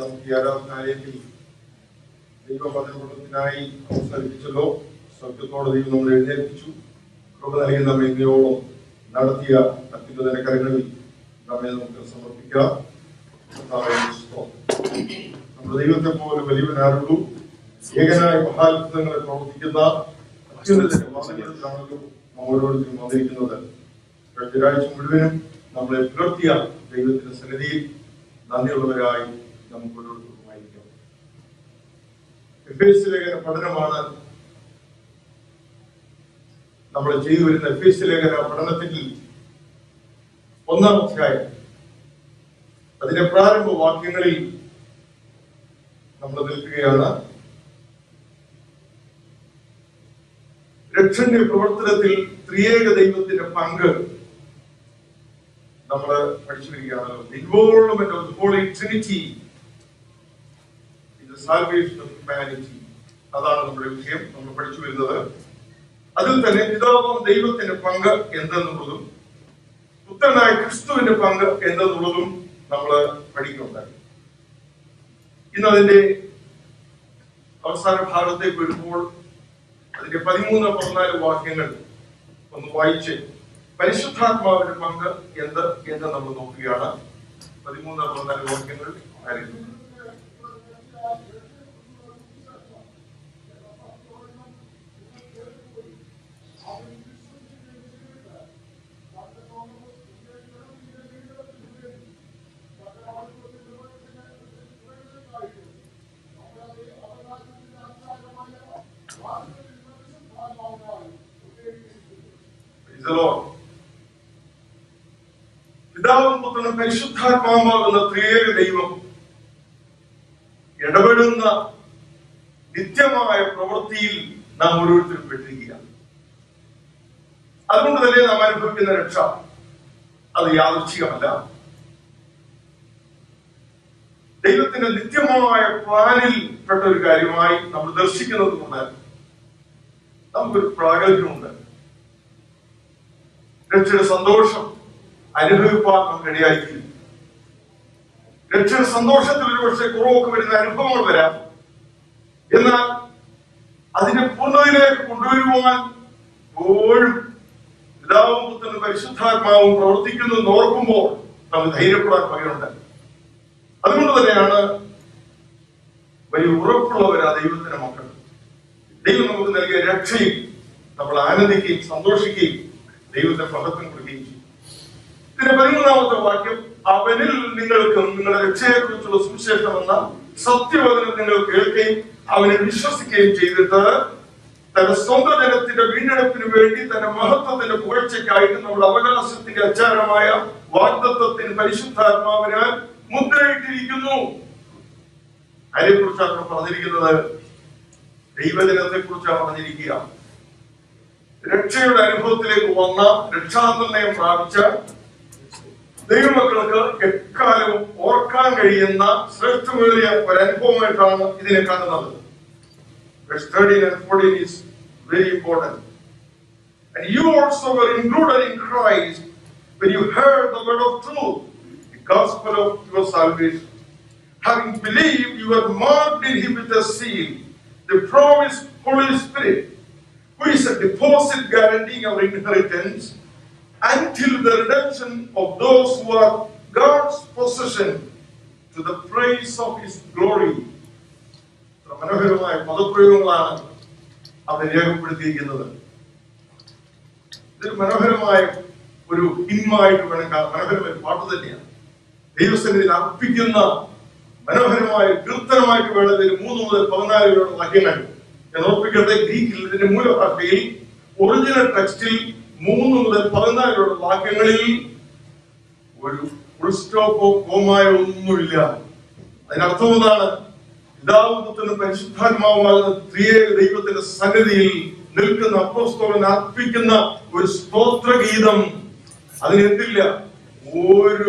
നമുക്ക് ഈ ആരാധനാലയത്തിൽ ദൈവവചനത്തിനായി അവസരിപ്പിച്ചല്ലോ. സത്യത്തോടെ ദൈവം നമ്മൾ എഴുന്നേൽപ്പിച്ചു. കൃപ നൽകി നമ്മെ ഇന്നയോളം നടത്തിയ അത്യുന്നത കരങ്ങളിൽ നമ്മെ നമുക്ക് സമർപ്പിക്കാം. നമ്മുടെ ദൈവത്തെ പോലെ വലിയവനാരുള്ളൂ. ഏകനായ മഹാത്ഭുതങ്ങളെ പ്രവർത്തിക്കുന്ന അത്യുന്നതന്റെ മാതൃകയിലാണല്ലോ നാം ഓരോരുത്തരും വന്നിരിക്കുന്നത്. ഒരാഴ്ച മുഴുവനും നമ്മളെ പുലർത്തിയ ദൈവത്തിന്റെ സന്നിധിയിൽ നന്ദിയുള്ളവരായി നമുക്ക് ഓരോരുത്തർക്കുമായിരിക്കാം. എഫേസ്യ ലേഖന പഠനമാണ് നമ്മൾ ചെയ്തു വരുന്ന. എഫേസ്യ ലേഖന പഠനത്തിൽ 1-ാം അധ്യായം അതിന്റെ പ്രാരംഭ വാക്യങ്ങളിൽ നമ്മൾ നിൽക്കുകയാണ്. രക്ഷന്റെ പ്രവർത്തനത്തിൽ ത്രിയേക ദൈവത്തിന്റെ പങ്ക് നമ്മൾ പഠിച്ചു വരികയാണല്ലോ. Involvement of the Holy Trinity in the salvation of humanity, അതാണ് നമ്മുടെ വിഷയം. നമ്മൾ പഠിച്ചു വരുന്നത്. അതിൽ തന്നെ പിതാവാം ദൈവത്തിന്റെ പങ്ക് എന്തെന്നുള്ളതും പുത്രനായ ക്രിസ്തുവിന്റെ പങ്ക് എന്തെന്നുള്ളതും നമ്മൾ പഠിക്കുന്നുണ്ടായി. ഇന്ന് അതിന്റെ അവസാന ഭാഗത്തേക്ക് വരുമ്പോൾ അതിന്റെ 13-14 വാക്യങ്ങൾ ഒന്ന് വായിച്ച് പരിശുദ്ധാത്മാവിന്റെ പങ്ക് എന്ത് എന്ന് നമ്മൾ നോക്കുകയാണ്. 13-14 വാക്യങ്ങൾ ആയിരുന്നു. പിതാവും പുത്രനും പരിശുദ്ധാത്മാവാകുന്ന ത്രിയേക ദൈവം ഇടപെടുന്ന നിത്യമായ പ്രവൃത്തിയിൽ നാം ഓരോരുത്തരും പെട്ടിരിക്കുകയാണ്. അതുകൊണ്ട് തന്നെ നാം അനുഭവിക്കുന്ന രക്ഷ അത് യാദൃച്ഛികമല്ല. ദൈവത്തിന്റെ നിത്യമായ പ്ലാനിൽ പെട്ട ഒരു കാര്യമായി നമ്മൾ ദർശിക്കുന്നത് കൊണ്ട് നമുക്കൊരു പ്രാഗൽഭ്യമുണ്ട്. രക്ഷയുടെ സന്തോഷം അനുഭവിപ്പാൻ നമുക്ക് ഇടയായിത്തീരും. രക്ഷയുടെ സന്തോഷത്തിൽ ഒരു പക്ഷേ കുറവൊക്കെ വരുന്ന അനുഭവങ്ങൾ വരാം. എന്നാൽ അതിനെ പൂർണ്ണതയിലേക്ക് കൊണ്ടുവരുവാൻ എപ്പോഴും പിതാവും പുത്രനും പരിശുദ്ധാത്മാവും പ്രവർത്തിക്കുന്നു ഓർക്കുമ്പോൾ നമുക്ക് ധൈര്യപ്പെടാൻ പകരുണ്ട്. അതുകൊണ്ട് തന്നെയാണ് വലിയ ഉറപ്പുള്ളവരാ ദൈവത്തിന്റെ മക്കൾ. ദൈവം നമുക്ക് നൽകിയ രക്ഷയും നമ്മൾ ആനന്ദിക്കുകയും സന്തോഷിക്കുകയും ദൈവത്തെ മഹത്വം കൊടുക്കുകയും ചെയ്യും. ഇതിന്റെ 13-ാമത്തെ വാക്യം, അവനിൽ നിങ്ങൾക്കും നിങ്ങളുടെ രക്ഷയെ കുറിച്ചുള്ള സുവിശേഷം എന്ന സത്യവചനം നിങ്ങൾ കേൾക്കുകയും അവനെ വിശ്വസിക്കുകയും ചെയ്തിട്ട് തന്റെ സ്വന്തം ജനത്തിന്റെ വീണ്ടെടുപ്പിന് വേണ്ടി തന്റെ മഹത്വത്തിന്റെ പുകഴ്ചയ്ക്കായിട്ട് നമ്മുടെ അവകാശത്തിന്റെ അച്ചാരമായ വാഗ്ദത്തത്തിന് പരിശുദ്ധാത്മാവിനാൽ മുദ്രയിട്ടിരിക്കുന്നു. അതിനെ കുറിച്ചാണ് പറഞ്ഞിരിക്കുന്നത്. ദൈവജനത്തെ കുറിച്ചാണ് പറഞ്ഞിരിക്കുക. രക്ഷയുടെ അനുഭവത്തിലേക്ക് വന്ന രക്ഷാനിർണയം പ്രാപിച്ച ദൈവമക്കൾക്ക് എക്കാലവും ഓർക്കാൻ കഴിയുന്ന ശ്രേഷ്ഠമേറിയ ഒരു അനുഭവമായിട്ടാണ് ഇതിനെ കാണുന്നത്. Verse 13 and 14 is very important. And you also were included in Christ when you heard the word of truth, the gospel of your salvation. Having believed, you were marked in him with a seal, the promised Holy Spirit, who is a deposit guaranteeing our inheritance until the redemption of those who are God's possession to the praise of his glory. മനോഹരമായ പദപ്രയോഗങ്ങളാണ് അവിടെ രേഖപ്പെടുത്തിയിരിക്കുന്നത്. ഇതൊരു മനോഹരമായ ഒരു ഹിമ്മായിട്ട് വേണം, മനോഹരമായ പാട്ട് തന്നെയാണ്. ദൈവസന്നിധിയിൽ അർപ്പിക്കുന്ന മനോഹരമായ കീർത്തനമായിട്ട് വേണം. ഇതിന് 3 മുതൽ 14 വാക്യങ്ങൾ ഞാൻ ഓർപ്പിക്കട്ടെ. ഗ്രീക്കിൽ ഇതിന്റെ മൂലഭാഷയിൽ ഒറിജിനൽ ടെക്സ്റ്റിൽ 3 മുതൽ 14 വാക്യങ്ങളിൽ ഒരു ഫുൾ സ്റ്റോപ്പോ കോമായോ ഒന്നുമില്ല. അതിനർത്ഥം എന്താണ്? പിതാവും പുത്രനും പരിശുദ്ധാത്മാവുമാകുന്ന ത്രിയേക ദൈവത്തിന്റെ സന്നിധിയിൽ നിൽക്കുന്ന അപ്പോസ്തലൻ അർപ്പിക്കുന്ന ഒരു സ്തോത്രഗീതം. അതിനെന്തില്ല, ഒരു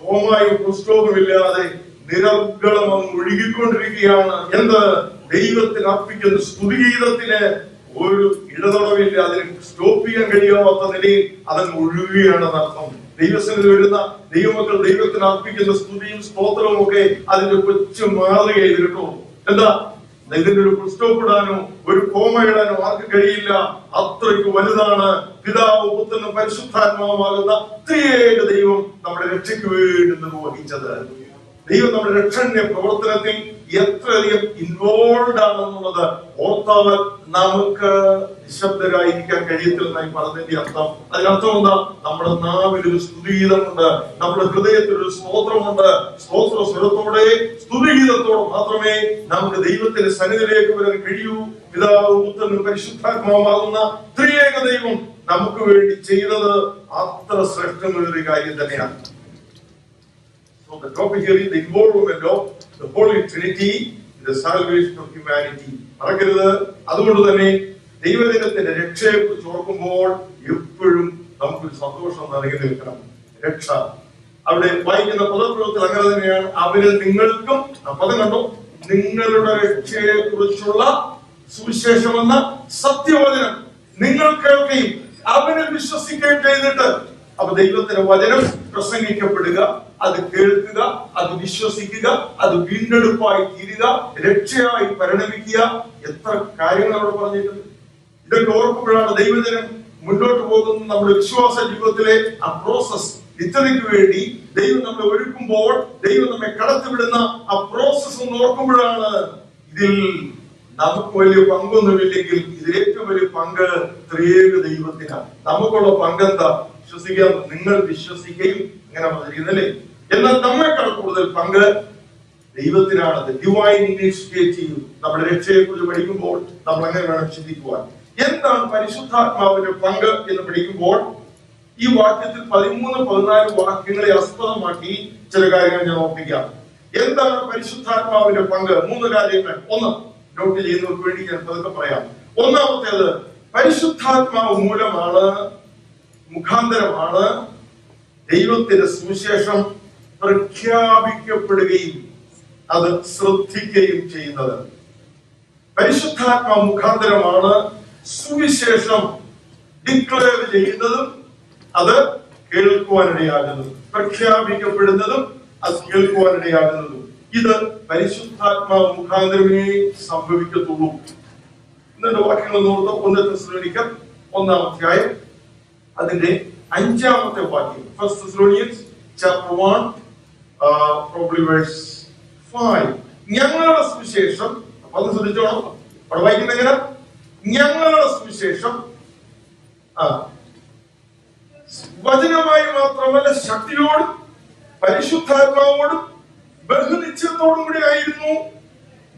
കോമായും പുസ്തകവുമില്ലാതെ നിരർഗളം ഒഴുകിക്കൊണ്ടിരിക്കുകയാണ്. എന്ത്? ദൈവത്തിന് അർപ്പിക്കുന്ന സ്തുതിഗീതത്തിന് ഒരു ഇടതടവില്ല, അതിന് സ്റ്റോപ്പ് ചെയ്യാൻ കഴിയാത്ത നിലയിൽ അതങ്ങ് ഒഴുകുകയാണെന്ന് അർത്ഥം. ദൈവസന്നിധി വരുന്ന ദൈവമക്കൾ ദൈവത്തിന് അർപ്പിക്കുന്ന സ്തുതിയും സ്തോത്രവും ഒക്കെ അതിന്റെ കൊച്ചു മാതൃകയിൽ കേട്ടോ. എന്താ, ഇതിന്റെ ഒരു പുസ്തകം ഇടാനോ ഒരു കോമ ഇടാനോ ആർക്കും കഴിയില്ല. അത്രയ്ക്ക് വലുതാണ് പിതാവ് പുത്രനും പരിശുദ്ധാത്മാവുമാകുന്ന ത്രിയേക ദൈവം നമ്മുടെ രക്ഷയ്ക്ക് വേണ്ടി നിർവഹിച്ചത്. ദൈവം നമ്മുടെ രക്ഷണ പ്രവർത്തനത്തിൽ എത്രയധികം ഇൻവോൾവ് ആണെന്നുള്ളത് ഓർത്താൽ നമുക്ക് നിശബ്ദരായിരിക്കാൻ കഴിയത്തില്ലെന്നായി പറഞ്ഞതിന്റെ അർത്ഥം. അതിനർത്ഥം എന്താ? നമ്മുടെ നാവിൽ ഒരു സ്തുതിഗീതമുണ്ട്, നമ്മുടെ ഹൃദയത്തിൽ ഒരു സ്തോത്രമുണ്ട്. സ്തോത്ര സ്വരത്തോടെ സ്തുതിഗീതത്തോടെ മാത്രമേ നമുക്ക് ദൈവത്തിന്റെ സന്നിധിയിലേക്ക് വരാൻ കഴിയൂ. പിതാവ് പുത്രനും പരിശുദ്ധാത്മാവുമാകുന്ന ത്രിയേക ദൈവം നമുക്ക് വേണ്ടി ചെയ്തത് അത്ര ശ്രേഷ്ഠമുള്ളൊരു കാര്യം തന്നെയാണ്. So the topic here is the involvement of the Holy Trinity in the salvation of humanity. മറക്കരുത്. അതുകൊണ്ട് തന്നെ ദൈവജനത്തിന്റെ രക്ഷയെ കുറിച്ച് ഓർക്കുമ്പോൾ എപ്പോഴും നമുക്കൊരു സന്തോഷം നിറഞ്ഞു നിൽക്കണം. രക്ഷ അവിടെ വായിക്കുന്ന പദപ്രയോഗത്തിൽ അങ്ങനെ തന്നെയാണ്. അവരിൽ നിങ്ങൾക്കും, പദം കണ്ടോ, നിങ്ങളുടെ രക്ഷയെ കുറിച്ചുള്ള സുവിശേഷമെന്ന സത്യവചനം നിങ്ങൾ കേൾക്കുകയും അവനിൽ വിശ്വസിക്കുകയും ചെയ്തിട്ട്, അപ്പൊ ദൈവത്തിന്റെ വചനം പ്രസംഗിക്കപ്പെടുക, അത് കേൾക്കുക, അത് വിശ്വസിക്കുക, അത് വീണ്ടെടുപ്പായി തീരുക, രക്ഷയായി പരിണമിക്കുക. എത്ര കാര്യങ്ങൾ അവിടെ പറഞ്ഞിട്ടുണ്ട്. ഇതൊക്കെ ഓർക്കുമ്പോഴാണ് ദൈവജനം മുന്നോട്ട് പോകുന്ന നമ്മുടെ വിശ്വാസ ജീവിതത്തിലെ ആ പ്രോസസ് നിത്യതയ്ക്ക് വേണ്ടി ദൈവം നമ്മളെ ഒരുക്കുമ്പോൾ, ദൈവം നമ്മെ കടത്തിവിടുന്ന ആ പ്രോസസ് ഒന്ന് ഓർക്കുമ്പോഴാണ് ഇതിൽ നമുക്ക് വലിയ പങ്കൊന്നുമില്ലെങ്കിൽ ഇതിൽ ഏറ്റവും വലിയ പങ്ക് ത്രിയേക ദൈവത്തിനാണ്. നമുക്കുള്ള പങ്കെന്താ? വിശ്വസിക്കാൻ. നിങ്ങൾ വിശ്വസിക്കുകയും അങ്ങനെ പറഞ്ഞിരിക്കുന്നല്ലേ. എന്നാൽ നമ്മെക്കാൾ കൂടുതൽ പങ്ക് ദൈവത്തിനാണ്. Divine initiative. നമ്മുടെ രക്ഷയെ കുറിച്ച് പഠിക്കുമ്പോൾ നമ്മൾ അങ്ങനെ വേണം ചിന്തിക്കുവാൻ. എന്താണ് പരിശുദ്ധാത്മാവിന്റെ പങ്ക് എന്ന് പഠിക്കുമ്പോൾ ഈ വാക്യത്തിൽ 13-14 വാക്യങ്ങളെ ആസ്പദമാക്കി ചില കാര്യങ്ങൾ ഞാൻ ഓർപ്പിക്കാം. എന്താണ് പരിശുദ്ധാത്മാവിന്റെ പങ്ക്? 3 കാര്യങ്ങൾ. ഒന്ന്, നോട്ട് ചെയ്യുന്നവർക്ക് വേണ്ടി ഞാൻ പതുക്കെ പറയാം. ഒന്നാമത്തേത്, പരിശുദ്ധാത്മാവ് മൂലമാണ്, മുഖാന്തരമാണ് ദൈവത്തിന്റെ സുവിശേഷം പ്രഖ്യാപിക്കപ്പെടുകയും അത് ശ്രദ്ധിക്കുകയും ചെയ്യുന്നത്. പരിശുദ്ധാത്മാ മുഖാന്തരമാണ് സുവിശേഷം ഡിക്ലെയർ ചെയ്യുന്നതും അത് കേൾക്കുവാനിടയാകുന്നതും, പ്രഖ്യാപിക്കപ്പെടുന്നതും അത് കേൾക്കുവാനിടയാകുന്നതും. ഇത് പരിശുദ്ധാത്മാ മുഖാന്തരമേ സംഭവിക്കത്തുള്ളൂ. എന്നിട്ട് വാക്യങ്ങൾ നോക്കുക. 1 തെസ്സലോനിക്കർ 1-ാം അധ്യായം അതിന്റെ 5-ാമത്തെ വാക്യം. 1 Thessalonians chapter 1 probably verse 5. ഞങ്ങളുടെ സുവിശേഷം, അത് ശ്രദ്ധിച്ചോണം. അവിടെ വായിക്കുന്ന എങ്ങനെ? ഞങ്ങളുടെ സുവിശേഷം വചനമായി മാത്രമല്ല, ശക്തിയോടും പരിശുദ്ധാത്മാവോടും ബഹുനിശ്ചയത്തോടും കൂടി ആയിരുന്നു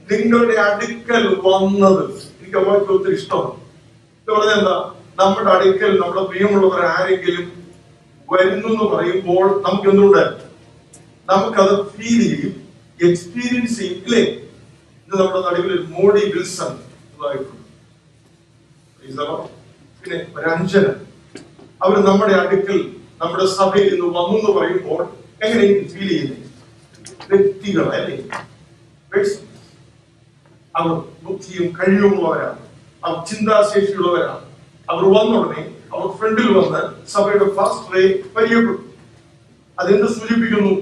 നിങ്ങളുടെ അടുക്കൽ വന്നത്. എനിക്ക് ആ വാക്യം ഒത്തിരി ഇഷ്ടമാണ്. ഇത് പറഞ്ഞെന്താ? നമ്മുടെ അടുക്കൽ നമ്മുടെ പ്രിയമുള്ളവർ ആരെങ്കിലും വരുന്നു എന്ന് പറയുമ്പോൾ നമുക്ക് എന്തുണ്ട്? നമുക്കത് ഫീൽ ചെയ്യും, എക്സ്പീരിയൻസ് ചെയ്യും, ഇല്ലേ? ഇത് നമ്മുടെ നടുവിൽ മോഡി വിൽസൺ പിന്നെ ഒരു അഞ്ജന, അവർ നമ്മുടെ അടുക്കൽ നമ്മുടെ സഭയിൽ നിന്ന് വന്നു എന്ന് പറയുമ്പോൾ എങ്ങനെയെങ്കിലും ഫീൽ ചെയ്യുന്നത്? വ്യക്തികളല്ലേ? അവർ ബുദ്ധിയും കഴിവുള്ളവരാണ്, അവർ ചിന്താശേഷിയുള്ളവരാണ്. അവർ വന്നുടനെ അവർ ഫ്രണ്ടിൽ വന്ന് സഭയുടെ ഫാസ്റ്ററെ പരിചയപ്പെട്ടു. അതെന്ത് സൂചിപ്പിക്കുന്നു?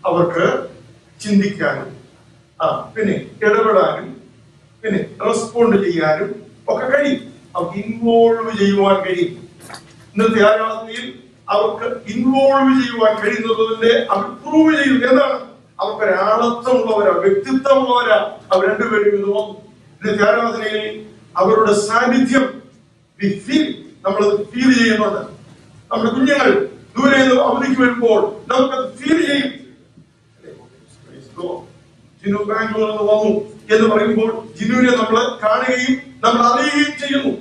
അവർക്ക് ചിന്തിക്കാനും പിന്നെ ഇടപെടാനും പിന്നെ റെസ്പോണ്ട് ചെയ്യാനും ഒക്കെ കഴിയും. അവർക്ക് ഇൻവോൾവ് ചെയ്യുവാൻ കഴിയും. ഇന്നത്തെ ആരാധനയിൽ അവർക്ക് ഇൻവോൾവ് ചെയ്യുവാൻ കഴിയുന്നതിന്റെ അവർ പ്രൂവ് ചെയ്യും. എന്താണ്? അവർക്കൊരാളത്വമുള്ളവരാ, വ്യക്തിത്വമുള്ളവരാ. അവർ രണ്ടുപേരും ഇത് വന്നു. ഇന്നത്തെ ആരാധനയിൽ അവരുടെ സാന്നിധ്യം നമ്മളത് ഫീൽ ചെയ്യുന്നുണ്ട്. നമ്മുടെ കുഞ്ഞുങ്ങൾ ദൂരെ നിന്ന് അവധിക്ക് വരുമ്പോൾ നമുക്കത് ഫീൽ ചെയ്യും. ജിനു ബാംഗ്ലൂരിൽ നിന്ന് വന്നു എന്ന് പറയുമ്പോൾ ജിനുവിനെ നമ്മൾ കാണുകയും നമ്മൾ അറിയുകയും ചെയ്യുന്നു.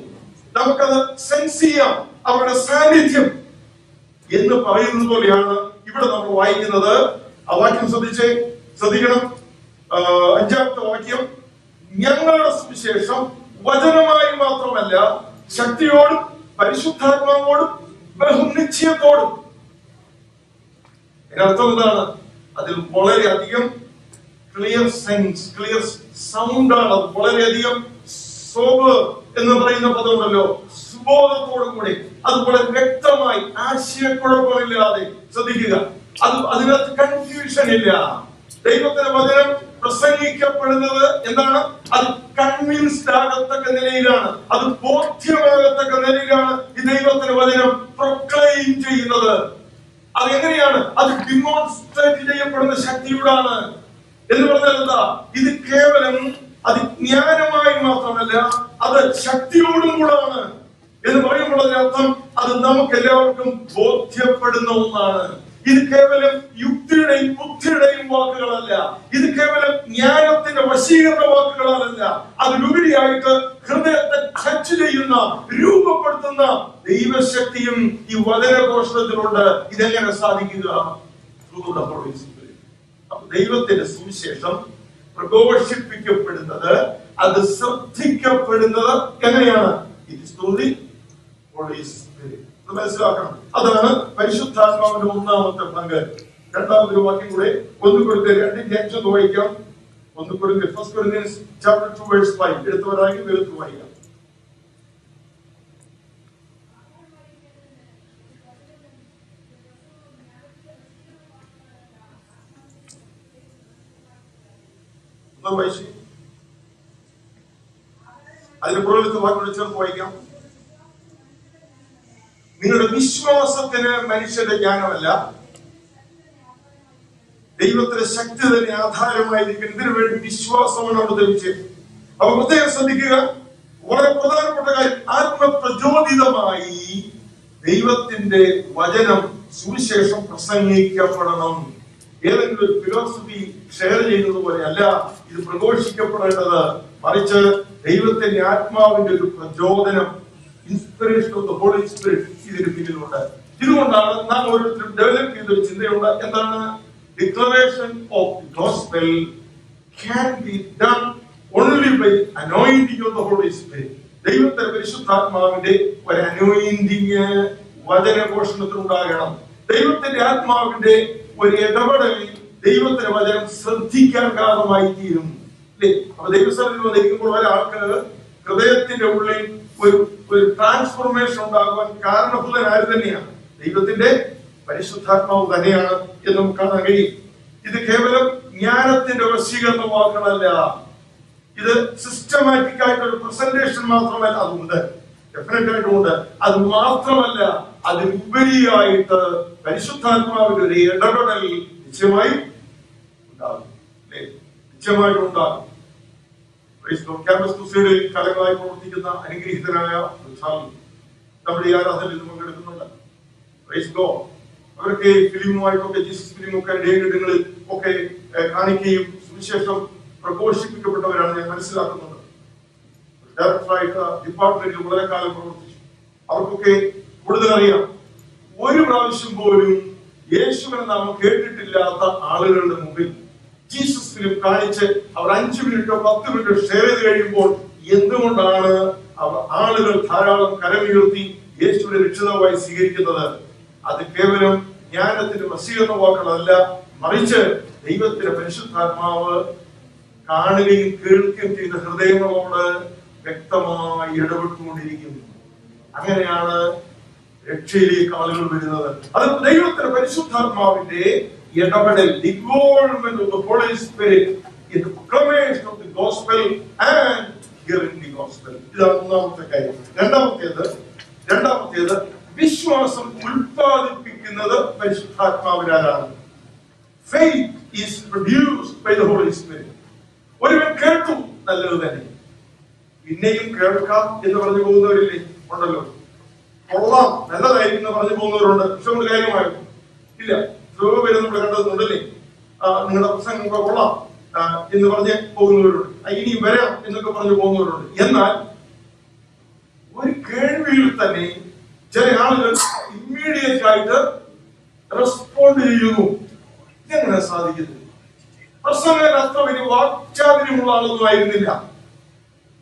നമുക്കത് സെൻസ് ചെയ്യാം, അവരുടെ സാന്നിധ്യം എന്ന് പറയുന്നത് പോലെയാണ് ഇവിടെ നമ്മൾ വായിക്കുന്നത്. ആ വാക്യം ശ്രദ്ധിക്കണം. 5-ാമത്തെ വാക്യം, ഞങ്ങളുടെ സുവിശേഷം വചനമായി മാത്രമല്ല, ശക്തിയോടും പരിശുദ്ധാത്മാവോടും ബഹുനിശ്ചയത്തോടും. അതിനർത്ഥം എന്താണ്? അതിൽ വളരെയധികം ക്ലിയർ സെൻസ്, ക്ലിയർ സൗണ്ട് ആണ്. വളരെയധികം സോബർ എന്ന് പറയുന്ന പദമുണ്ടല്ലോ, സുബോധത്തോടും കൂടി, അതുപോലെ വ്യക്തമായി, ആശയക്കുഴപ്പമില്ലാതെ. ശ്രദ്ധിക്കുക, അതിനകത്ത് കൺഫ്യൂഷൻ ഇല്ല. ദൈവത്തിന്റെ വചനം പ്രസംഗിക്കപ്പെടുന്നത് എന്താണ്? അത് കൺവിൻസ്ഡ് ആകത്തക്ക നിലയിലാണ്, അത് ബോധ്യമാകത്തക്ക നിലയിലാണ് ഈ ദൈവത്തിന്റെ വചനം പ്രൊക്ലെയിം ചെയ്യുന്നത്. അതെങ്ങനെയാണ്? അത് ഡിമോൺസ്ട്രേറ്റ് ചെയ്യപ്പെടുന്ന ശക്തിയോടാണ്. എന്ന് പറഞ്ഞാൽ എന്താ? ഇത് കേവലം അത് ജ്ഞാനമായി മാത്രമല്ല, അത് ശക്തിയോടും കൂടാണ്. എന്ന് പറയുമ്പോൾ അതിനർത്ഥം അത് നമുക്ക് എല്ലാവർക്കും ബോധ്യപ്പെടുന്ന ഒന്നാണ്. ഇത് കേവലം യുക്തിയുടെയും ബുദ്ധിയുടെയും വാക്കുകളല്ല, ഇത് കേവലം ജ്ഞാനത്തിന്റെ വശീകരണ വാക്കുകളല്ല, അതിലുപരിയായിട്ട് ഹൃദയത്തെ ടച്ച് ചെയ്യുന്ന, രൂപപ്പെടുത്തുന്ന ദൈവശക്തിയും ഈ വചനഘോഷണത്തിലുണ്ട്. ഇതെങ്ങനെ സാധിക്കുക? അപ്പൊ ദൈവത്തിന്റെ സുവിശേഷം പ്രഘോഷിപ്പിക്കപ്പെടുന്നത്, അത് ശ്രദ്ധിക്കപ്പെടുന്നത് എങ്ങനെയാണ്? മനസ്സിലാക്കണം. അതാണ് പരിശുദ്ധാത്മാവിന്റെ ഒന്നാമത്തെ പങ്ക്. രണ്ടാമതൊരു വാക്യം കൂടെ 1 Corinthians 2 വായിക്കാം. 1 Corinthians chapter 2 verse 5 എടുത്തവരായി വെളുത്ത് വായിക്കാം. അതിന് പുറകിലത്തെ വാക്കുകൾ ചേർത്ത് വായിക്കാം. നിങ്ങളുടെ വിശ്വാസത്തിന് മനുഷ്യന്റെ ജ്ഞാനമല്ല, ദൈവത്തിന്റെ ശക്തി തന്നെ ആധാരമായിരിക്കും. ഇതിനു വേണ്ടി വിശ്വാസമാണ് അവിടെ ലഭിച്ചത്. അപ്പൊ പ്രത്യേകം ശ്രദ്ധിക്കുക, വളരെ പ്രധാനപ്പെട്ട കാര്യം, ആത്മപ്രചോദിതമായി ദൈവത്തിന്റെ വചനം, സുവിശേഷം പ്രസംഗിക്കപ്പെടണം. ഏതെങ്കിലും ഒരു ഫിലോസഫി ഷെയർ ചെയ്യുന്നത് പോലെ അല്ല ഇത് പ്രഘോഷിക്കപ്പെടേണ്ടത്. മറിച്ച് ദൈവത്തിന്റെ ആത്മാവിന്റെ ഒരു പ്രചോദനം, inspiration of the holy spirit ഇതിന് പിന്നിലുണ്ട്. ഇതുകൊണ്ടാണ് നാം ഓരോരുത്തരും ഡെവലപ്പ് ചെയ്തൊരു ചിന്തയുണ്ട്. എന്താണ്? Declaration of the gospel can be done only by anointing of the Holy Spirit. ദൈവത്തിന്റെ പരിശുദ്ധാത്മാവിന്റെ ഒരു അനോയിന്റിങ് വചനഘോഷണത്തിൽ ഉണ്ടാകണം. ദൈവത്തിന്റെ ആത്മാവിന്റെ ഒരു ഇടപെടലിൽ ദൈവത്തിന്റെ വചനം ശ്രദ്ധിക്കാൻ കാരണമായി തീരും. അല്ലേ? അപ്പൊ ദൈവസ്ഥലിൽ വന്നിരിക്കുമ്പോൾ പല ആൾക്കാര് ഹൃദയത്തിന്റെ ഉള്ളിൽ ഒരു ട്രാൻസ്ഫോർമേഷൻ ഉണ്ടാകുവാൻ കാരണഭൂതനായത് തന്നെയാണ് ദൈവത്തിന്റെ പരിശുദ്ധാത്മാവ് തന്നെയാണ് എന്ന് നമുക്ക് കാണാൻ കഴിയും. ഇത് കേവലം ജ്ഞാനത്തിന്റെ വശീകരണ വാക്കുകളല്ല, ഇത് സിസ്റ്റമാറ്റിക് ആയിട്ടൊരു പ്രസന്റേഷൻ മാത്രമല്ല. അതുണ്ട്, ഡെഫിനറ്റ് ആയിട്ടുമുണ്ട്. അത് മാത്രമല്ല, അതിലുപരിയായിട്ട് പരിശുദ്ധാത്മാവിന്റെ ഒരു ഇടപെടൽ നിശ്ചയമായും ഉണ്ടാകും. നിശ്ചയമായിട്ടും ഉണ്ടാകും. ക്യാമ്പസ് ക്രൂസൈഡിൽ കാലങ്ങളായി പ്രവർത്തിക്കുന്ന അനുഗ്രഹീതനായ നമ്മുടെ ഈ ആരാധനയിൽ പങ്കെടുക്കുന്നുണ്ട്. അവർക്ക് ഫിലിമുമായിട്ടൊക്കെ, ജീസസ് ഫിലിമൊക്കെ ഡേകളിൽ ഒക്കെ കാണിക്കുകയും സുവിശേഷം പ്രഘോഷിപ്പിക്കപ്പെട്ടവരാണ് ഞാൻ മനസ്സിലാക്കുന്നത്. ഡയറക്ടറായിട്ട് ഡിപ്പാർട്ട്മെന്റിൽ വളരെ കാലം പ്രവർത്തിച്ചു. അവർക്കൊക്കെ കൂടുതൽ അറിയാം. ഒരു പ്രാവശ്യം പോലും യേശുവിനെ നാം കേട്ടിട്ടില്ലാത്ത ആളുകളുടെ മുമ്പിൽ ജീസസ് ഫിലിം കാണിച്ച് അവർ 5 മിനിറ്റോ 10 മിനിറ്റോ ഷെയർ ചെയ്ത് കഴിയുമ്പോൾ എന്തുകൊണ്ടാണ് ആളുകൾ ധാരാളം കരമുയർത്തി യേശുവിനെ രക്ഷിതാവായി സ്വീകരിക്കുന്നത്? അത് കേവലം ജ്ഞാനത്തിന്റെ വശീകരണ വാക്കുകളല്ല, മറിച്ച് ദൈവത്തിന്റെ പരിശുദ്ധാത്മാവ് കാണുകയും കേൾക്കുകയും ചെയ്യുന്ന ഹൃദയങ്ങളോട് വ്യക്തമായി ഇടപെട്ടുകൊണ്ടിരിക്കുന്നു. അങ്ങനെയാണ് രക്ഷയിലേക്ക് ആളുകൾ വരുന്നത്. അത് ദൈവത്തിന്റെ പരിശുദ്ധാത്മാവിന്റെ ഇടപെടൽ, involvement of the Holy Spirit in the proclamation of the gospel and hearing the gospel. ഇതാണ് ഒന്നാമത്തെ കാര്യം. രണ്ടാമത്തേത് വിശ്വാസം ഉൽപ്പാദിപ്പിക്കുന്നത് പരിശുദ്ധാത്മാവിനാലാണ്. Faith is produced by the Holy Spirit. ഒരുവൻ കേട്ടു, നല്ലത് തന്നെ, പിന്നെയും കേൾക്കാം എന്ന് പറഞ്ഞു പോകുന്നവരില്ലേ? ഉണ്ടല്ലോ. കൊള്ളാം, നല്ലതായിരിക്കും എന്ന് പറഞ്ഞു പോകുന്നവരുണ്ട്. പക്ഷെ ഒരു കാര്യമായിരുന്നു ഇല്ല. പേര് നമ്മൾ കണ്ടതുണ്ടല്ലേ, നിങ്ങളുടെ പ്രസംഗം കൊള്ളാം എന്ന് പറഞ്ഞ് പോകുന്നവരുണ്ട്, ഇനിയും വരാം എന്നൊക്കെ പറഞ്ഞു പോകുന്നവരുണ്ട്. എന്നാൽ ഒരു കേൾവിയിൽ തന്നെ ചില ആളുകൾ ഇമ്മീഡിയറ്റ് ആയിട്ട് റെസ്പോണ്ട് ചെയ്യുന്നു. ഇതെങ്ങനെ സാധിക്കുന്നു? പ്രസംഗം അത്ര വലിയ വാക്ചാതുര്യമുള്ള ആളൊന്നും ആയിരുന്നില്ല.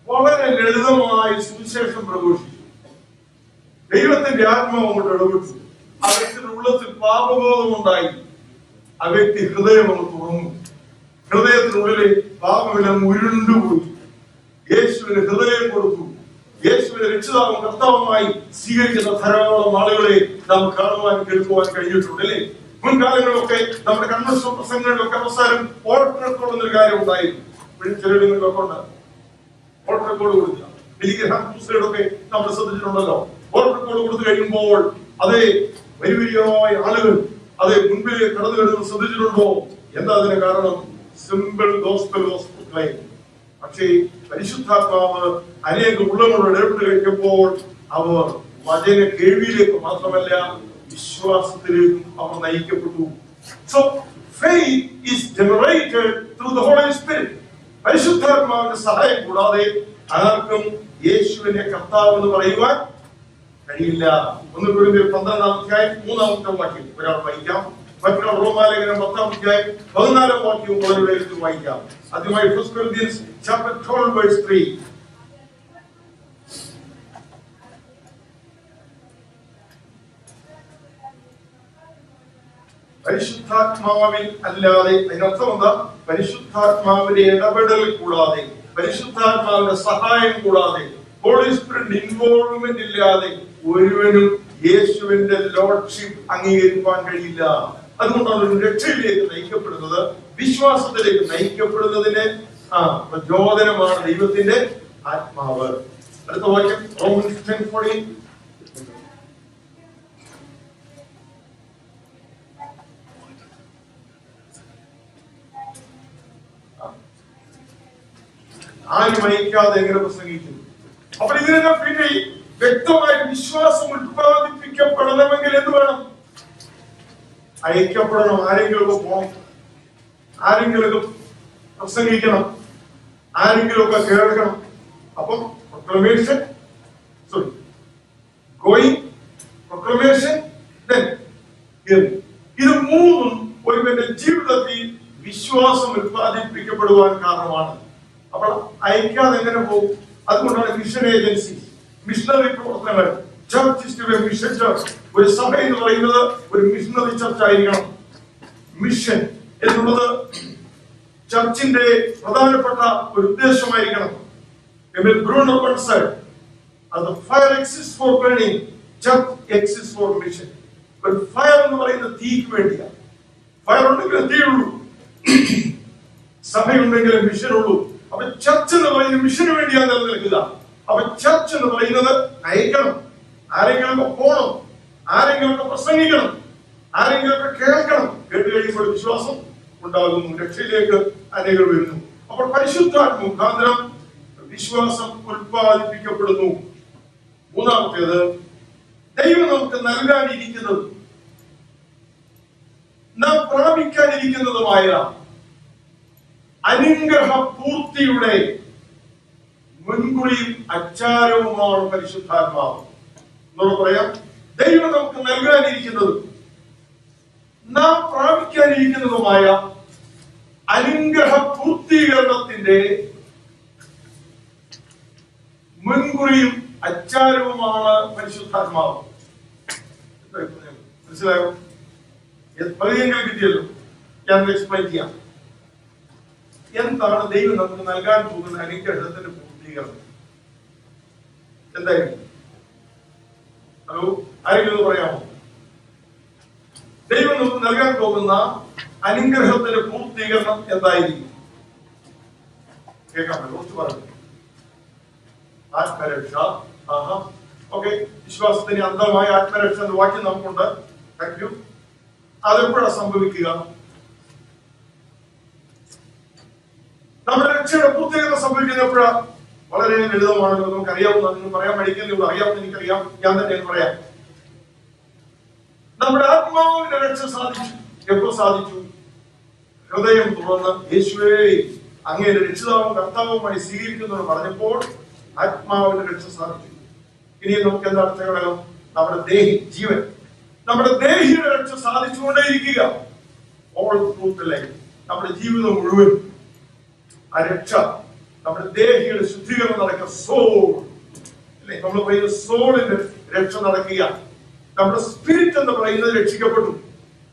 വളരെ ലളിതമായി സുവിശേഷം പ്രഘോഷിച്ചു. ദൈവത്തിന്റെ ആത്മാവ് അങ്ങോട്ട് ഇടപെട്ടു. ആ വ്യക്തിയുടെ ഉള്ളത്തിൽ പാപബോധമുണ്ടായി. ആ വ്യക്തി ഹൃദയം അങ്ങ് തുറന്നു. ഹൃദയത്തിനുള്ളിലെ പാപമെല്ലാം ഉരുണ്ടുപോയി. യേശുവിന് ഹൃദയം കൊടുത്തു. യേശുവിനെ രക്ഷിതാവും കർത്താവുമായി സ്വീകരിക്കുന്ന ധാരാളം ആളുകളെ നാം കാണുവാൻ കേൾക്കുവാൻ കഴിഞ്ഞിട്ടുണ്ട് അല്ലേ? മുൻകാലങ്ങളിലൊക്കെ നമ്മുടെ കൺവെൻഷൻ പ്രസംഗങ്ങളിലൊക്കെ അവസാനം ഓൾട്ടർ റെക്കോർഡ് എന്നൊരു കാര്യം ഉണ്ടായിരുന്നു. ചെറുകളിലൊക്കെ ഉണ്ട് ഓൾട്ടർ റെക്കോർഡ് കൊടുക്കുക. ഒക്കെ നമ്മൾ ശ്രദ്ധിച്ചിട്ടുണ്ടല്ലോ. ഓൾട്ടർ റെക്കോർഡ് കൊടുത്തു കഴിയുമ്പോൾ അതേ വലിയ വലിയ ആളുകൾ അത് മുൻപിൽ കടന്നു വരുന്നത് ശ്രദ്ധിച്ചിട്ടുണ്ടോ? എന്താ അതിന് കാരണം? Simple gospel was proclaimed. പക്ഷേ പരിശുദ്ധാത്മാവ് അനേക ഉള്ളവരോട് ഇടപെട്ട് കഴിക്കുമ്പോൾ അവർ വചന കേൾവിയിലേക്ക് മാത്രമല്ല വിശ്വാസത്തിലേക്കും അവർ നയിക്കപ്പെട്ടു. So faith is generated through the Holy Spirit. പരിശുദ്ധാത്മാവിന്റെ സഹായം കൂടാതെ ആർക്കും യേശുവിനെ കർത്താവ് എന്ന് പറയുവാൻ കഴിയില്ല. 1 കൊരിന്ത്യർ 12-ാം അധ്യായം 3-ാമത്തെ വാക്യം ഒരാൾ വായിക്കാം. മറ്റൊരാൾ റോമാലേഖനം 10-ാം അധ്യായം 14-ാം വാക്യവും വളരെ വേഗത്തിൽ വായിക്കാം. ആദ്യമായി 1 Corinthians chapter 12 verse 3. പരിശുദ്ധാത്മാവിൽ അല്ലാതെ, അതിനർത്ഥം എന്താ? പരിശുദ്ധാത്മാവിന്റെ ഇടപെടൽ കൂടാതെ, പരിശുദ്ധാത്മാവിന്റെ സഹായം കൂടാതെ, ഹോളി സ്പിരിറ്റ് ഇൻവോൾവ്മെന്റ് ഇല്ലാതെ ഒരുവനും യേശുവിന്റെ ലോർഡ്ഷിപ്പ് അംഗീകരിക്കാൻ കഴിയില്ല. അതുകൊണ്ടാണ് രക്ഷയിലേക്ക് നയിക്കപ്പെടുന്നത്, വിശ്വാസത്തിലേക്ക് നയിക്കപ്പെടുന്നതിന് പ്രചോദനമാണ് ദൈവത്തിന്റെ ആത്മാവ്. അടുത്ത വാക്യം റോമൻസ് 10:14. ആരും അയക്കാതെ എങ്ങനെ പ്രസംഗിക്കും? അപ്പോൾ ഇതിനെല്ലാം പിന്നെ വ്യക്തമായ വിശ്വാസം ഉത്പാദിപ്പിക്കപ്പെടണമെങ്കിൽ എന്ത് വേണം? അയക്കപ്പെടണം. ആരെങ്കിലുമൊക്കെ പോകണം, ആരെങ്കിലുമൊക്കെ പ്രസംഗിക്കണം, ആരെങ്കിലുമൊക്കെ കേൾക്കണം. അപ്പം പ്രൊക്ലമേഷൻ, ഗോയിങ്, പ്രൊക്ലമേഷൻ, ഇത് മൂന്നും ഒരുവന്റെ ജീവിതത്തിൽ വിശ്വാസം ഉത്പാദിപ്പിക്കപ്പെടുവാൻ കാരണമാണ്. അപ്പോൾ അയക്കാതെ എങ്ങനെ പോകും? അതുകൊണ്ടാണ് മിഷൻ ഏജൻസി, മിഷണറി പ്രവർത്തനങ്ങൾ. Church is to be a mission church. ഒരു സഭ എന്ന് പറയുന്നത് ഒരു മിഷണറി ചർച്ച് ആയിരിക്കണം. മിഷൻ എന്നുള്ളത് ചർച്ചിന്റെ പ്രധാനപ്പെട്ട ഒരു ഉദ്ദേശമായിരിക്കണം. Brunner once said, the fire exists for burning, church exists for mission. ഒരു ഫയർ എന്ന് പറയുന്നത് തീക്ക് വേണ്ടിയാണ്. ഫയർ ഉണ്ടെങ്കിൽ തീയുള്ളൂ, സഭയുണ്ടെങ്കിൽ മിഷൻ ഉള്ളൂ. അപ്പൊ ചർച്ച് എന്ന് പറയുന്നത് മിഷന് വേണ്ടിയാണ് നിലനിൽക്കുക. അപ്പൊ ചർച്ച് എന്ന് പറയുന്നത് അയക്കണം, ആരെങ്കിലുമൊക്കെ പോകണം, ആരെങ്കിലുമൊക്കെ പ്രസംഗിക്കണം, ആരെങ്കിലുമൊക്കെ കേൾക്കണം. കേട്ട് കഴിയുമ്പോൾ വിശ്വാസം ഉണ്ടാകുന്നു, രക്ഷയിലേക്ക് അനേകർ വരുന്നു. അപ്പോൾ പരിശുദ്ധാത്മ മുഖാന്തരം വിശ്വാസം ഉത്പാദിപ്പിക്കപ്പെടുന്നു. മൂന്നാമത്തേത്, ദൈവം നമുക്ക് നൽകാനിരിക്കുന്നത്, നാം പ്രാപിക്കാനിരിക്കുന്നതുമായ അനുഗ്രഹ പൂർത്തിയുടെ മുൻകുറിയും അച്ചാരവുമാണ് പരിശുദ്ധാത്മാവ്. എന്നോട് പറയാം, ദൈവം നമുക്ക് നൽകാനിരിക്കുന്നത്, നാം പ്രാപിക്കാനിരിക്കുന്നതുമായ അനുഗ്രഹ പൂർത്തീകരണത്തിന്റെ മുൻകുറിയും അച്ചാരവുമാണ് പരിശുദ്ധാത്മാവ്. മനസ്സിലായോ? പകുതിയെങ്കിലും കിട്ടിയല്ലോ. ഞാൻ എക്സ്പ്ലെയിൻ ചെയ്യാം. എന്താണ് ദൈവം നമുക്ക് നൽകാൻ പോകുന്ന അനുഗ്രഹത്തിന്റെ പൂർത്തീകരണം? എന്തായിരിക്കും? ഹലോ, ആരെങ്കിലും പറയാമോ? ദൈവം നമുക്ക് നൽകാൻ പോകുന്ന അനുഗ്രഹത്തിന്റെ പൂർത്തീകരണം എന്തായിരിക്കും? കേൾക്കാൻ പറ്റും, കുറച്ച് പറഞ്ഞു. ആത്മരക്ഷ. ഓക്കെ, വിശ്വാസത്തിന് അന്ധമായ ആത്മരക്ഷ എന്ന വാക്യം നമുക്കുണ്ട്. Thank you. അതെപ്പോഴാണ് സംഭവിക്കുക? നമ്മുടെ രക്ഷയുടെ പൂർത്തീകരണം സംഭവിക്കുന്ന എപ്പോഴാണ്? വളരെ ലളിതമാണല്ലോ, നമുക്ക് അറിയാവുന്ന, നിങ്ങൾ പറയാൻ പഠിക്കുന്നുള്ളൂ, അറിയാവുന്ന എനിക്കറിയാം, ഞാൻ തന്നെ പറയാം. നമ്മുടെ ആത്മാവിന്റെ രക്ഷ സാധിച്ചു. എപ്പോ സാധിച്ചു? ഹൃദയം തുറന്ന് യേശുവേ അങ്ങയുടെ രക്ഷിതാവും കർത്താവുമായി സ്വീകരിക്കുന്നു പറഞ്ഞപ്പോൾ ആത്മാവിന്റെ രക്ഷ സാധിച്ചു. ഇനി നമുക്ക് എന്താണ് ഘടകം? നമ്മുടെ ദേഹി, ജീവൻ, നമ്മുടെ ദേഹിയുടെ രക്ഷ സാധിച്ചുകൊണ്ടേയിരിക്കുക. ഓൾ ത്രൂ ദി ലൈഫ്, നമ്മുടെ ജീവിതം മുഴുവൻ ആ രക്ഷ, നമ്മുടെ ദേഹിയുടെ ശുദ്ധീകരണം നടക്കുക. സോൾ അല്ലെ, നമ്മൾ പറയുന്ന സോളിന്റെ രക്ഷ നടക്കുക. നമ്മുടെ സ്പിരിറ്റ് എന്ന് പറയുന്നത് രക്ഷിക്കപ്പെട്ടു.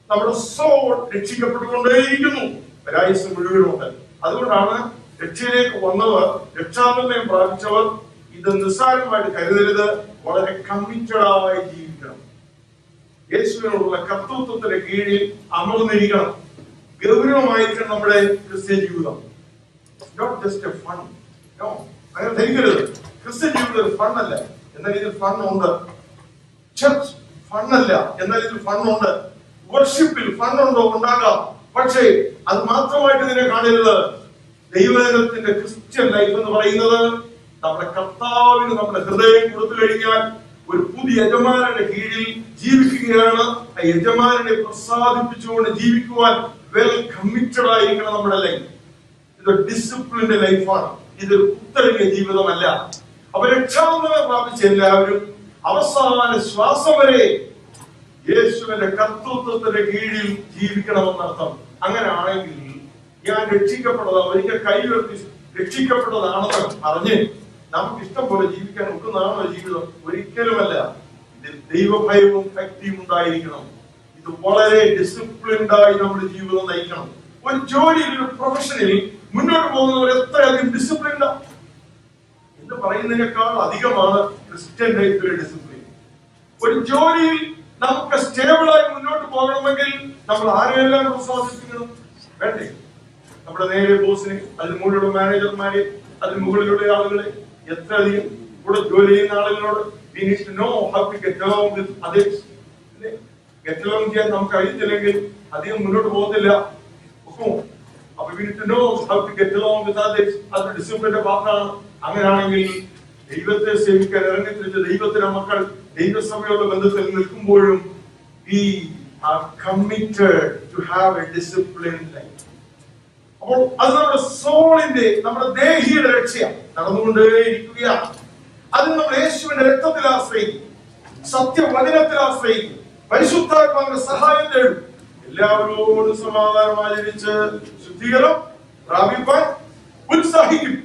നമ്മുടെ സോൾ രക്ഷിക്കപ്പെട്ടുകൊണ്ടേയിരിക്കുന്നു ഒരായുസ് മുഴുവനുണ്ട്. അതുകൊണ്ടാണ് രക്ഷയിലേക്ക് വന്നവർ, രക്ഷാനിർണയം പ്രാപിച്ചവർ ഈ ഇത് നിസ്സാരമായിട്ട് കരുതരുത്. വളരെ കമ്മിറ്റഡായി ജീവിക്കണം. യേശുവിനോടുള്ള കർത്തൃത്വത്തിന്റെ കീഴിൽ അമർന്നിരിക്കണം. ഗൗരവമായിരിക്കണം നമ്മുടെ ക്രിസ്ത്യൻ ജീവിതം. Not just a fun. No, അങ്ങനെ ധരിക്കരുത്. ക്രിസ്ത്യൻ ജീവിതം ഒരു ഫണ്ണല്ല, എന്നാൽ ഇതിൽ ഫണ്ണുണ്ട്. ചർച്ച് ഫണ്ണല്ല, എന്നാൽ ഇതിൽ ഫണ്ണുണ്ട്. വർഷിപ്പിൽ ഫണ്ണുണ്ടോ? ഉണ്ടാകാം. പക്ഷേ അത് മാത്രമായിട്ട് ഇതിനെ കാണരുത്. ദൈവജനത്തിന്റെ ക്രിസ്ത്യൻ ലൈഫ് എന്ന് പറയുന്നത് നമ്മുടെ കർത്താവിന് നമ്മുടെ ഹൃദയം കൊടുത്തു കഴിഞ്ഞാൽ ഒരു പുതിയ യജമാനന്റെ കീഴിൽ ജീവിക്കുകയാണ്. ആ യജമാനെ പ്രസാദിപ്പിച്ചുകൊണ്ട് ജീവിക്കുവാൻ വെൽ കമ്മിറ്റഡ് ആയിരിക്കണം നമ്മുടെ ലൈഫ്. ഇതൊരു ഡിസിപ്ലിന്റെ ലൈഫാണ്. ഇതൊരു കുത്തഴിഞ്ഞ ജീവിതമല്ല. അപ്പൊ രക്ഷാബന്ധനം പ്രാപിച്ച എല്ലാവരും അവസാന ശ്വാസം വരെ യേശുവിന്റെ കർത്തൃത്വത്തിന്റെ കീഴിൽ ജീവിക്കണമെന്നർത്ഥം. അങ്ങനെ ആണെങ്കിൽ ഞാൻ രക്ഷിക്കപ്പെട്ടതാണ്, ഒരിക്കൽ കൈവെത്തി രക്ഷിക്കപ്പെട്ടതാണെന്ന് പറഞ്ഞ് നമുക്ക് ഇഷ്ടം പോലെ ജീവിക്കാൻ ഒക്കുന്നതാണോ ജീവിതം? ഒരിക്കലുമല്ല. ഇതിൽ ദൈവഭയവും ഭക്തിയും ഉണ്ടായിരിക്കണം. ഇത് വളരെ ഡിസിപ്ലിൻഡായി നമ്മുടെ ജീവിതം നയിക്കണം. ഒരു ജോലിയിൽ, ഒരു പ്രൊഫഷനിൽ മുന്നോട്ട് പോകുന്നവർ എത്രയധികം ഡിസിപ്ലിൻഡാ എന്ന് പറയുന്നതിനേക്കാൾ അധികമാണ് ക്രിസ്ത്യൻ ലൈഫിലെ ഡിസിപ്ലിൻ. ഒരു ജോലിയിൽ നമുക്ക് സ്റ്റേബിളായി മുന്നോട്ട് പോകണമെങ്കിൽ നമ്മൾ ആരെയെല്ലാം പ്രസാദിപ്പിക്കണം? വേണ്ടേ? നമ്മുടെ നേരെ ബോസിനെ, അതിന് മുകളിലുള്ള മാനേജർമാരെ, അതിന് മുകളിലുള്ള ആളുകളെ, എത്രയധികം കൂടെ ജോലി ചെയ്യുന്ന ആളുകളോട് we need to know how to get along with others. Get along ചെയ്യാൻ നമുക്ക് അറിയത്തില്ലെങ്കിൽ അധികം മുന്നോട്ട് പോകത്തില്ല. അപ്പൊ we need to know how to get along with others. അത് ഡിസിപ്ലിന്റെ ഭാഗമാണ്. അങ്ങനെയാണെങ്കിൽ ദൈവത്തെ സേവിക്കാൻ ഇറങ്ങിത്തിരിച്ച ദൈവത്തിന്റെ മക്കൾ ദൈവസഭയുള്ള ബന്ധത്തിൽ നിൽക്കുമ്പോഴും we are committed to have a disciplined life. അപ്പോൾ അത് നമ്മുടെ സോളിന്റെ, നമ്മുടെ ദേഹിയുടെ രക്ഷയാണ്. നടന്നുകൊണ്ടേയിരിക്കുകയാണ്. അതിന് നമ്മൾ യേശുവിന്റെ രക്തത്തിൽ ആശ്രയിക്കും, സത്യവചനത്തിൽ ആശ്രയിക്കും, പരിശുദ്ധാത്മാവിന്റെ സഹായം തേടും. എല്ലാവരോടും സമാധാനം ആചരിച്ച് ശുദ്ധീകരണം പ്രാപിപ്പാൻ ഉത്സാഹിക്കും.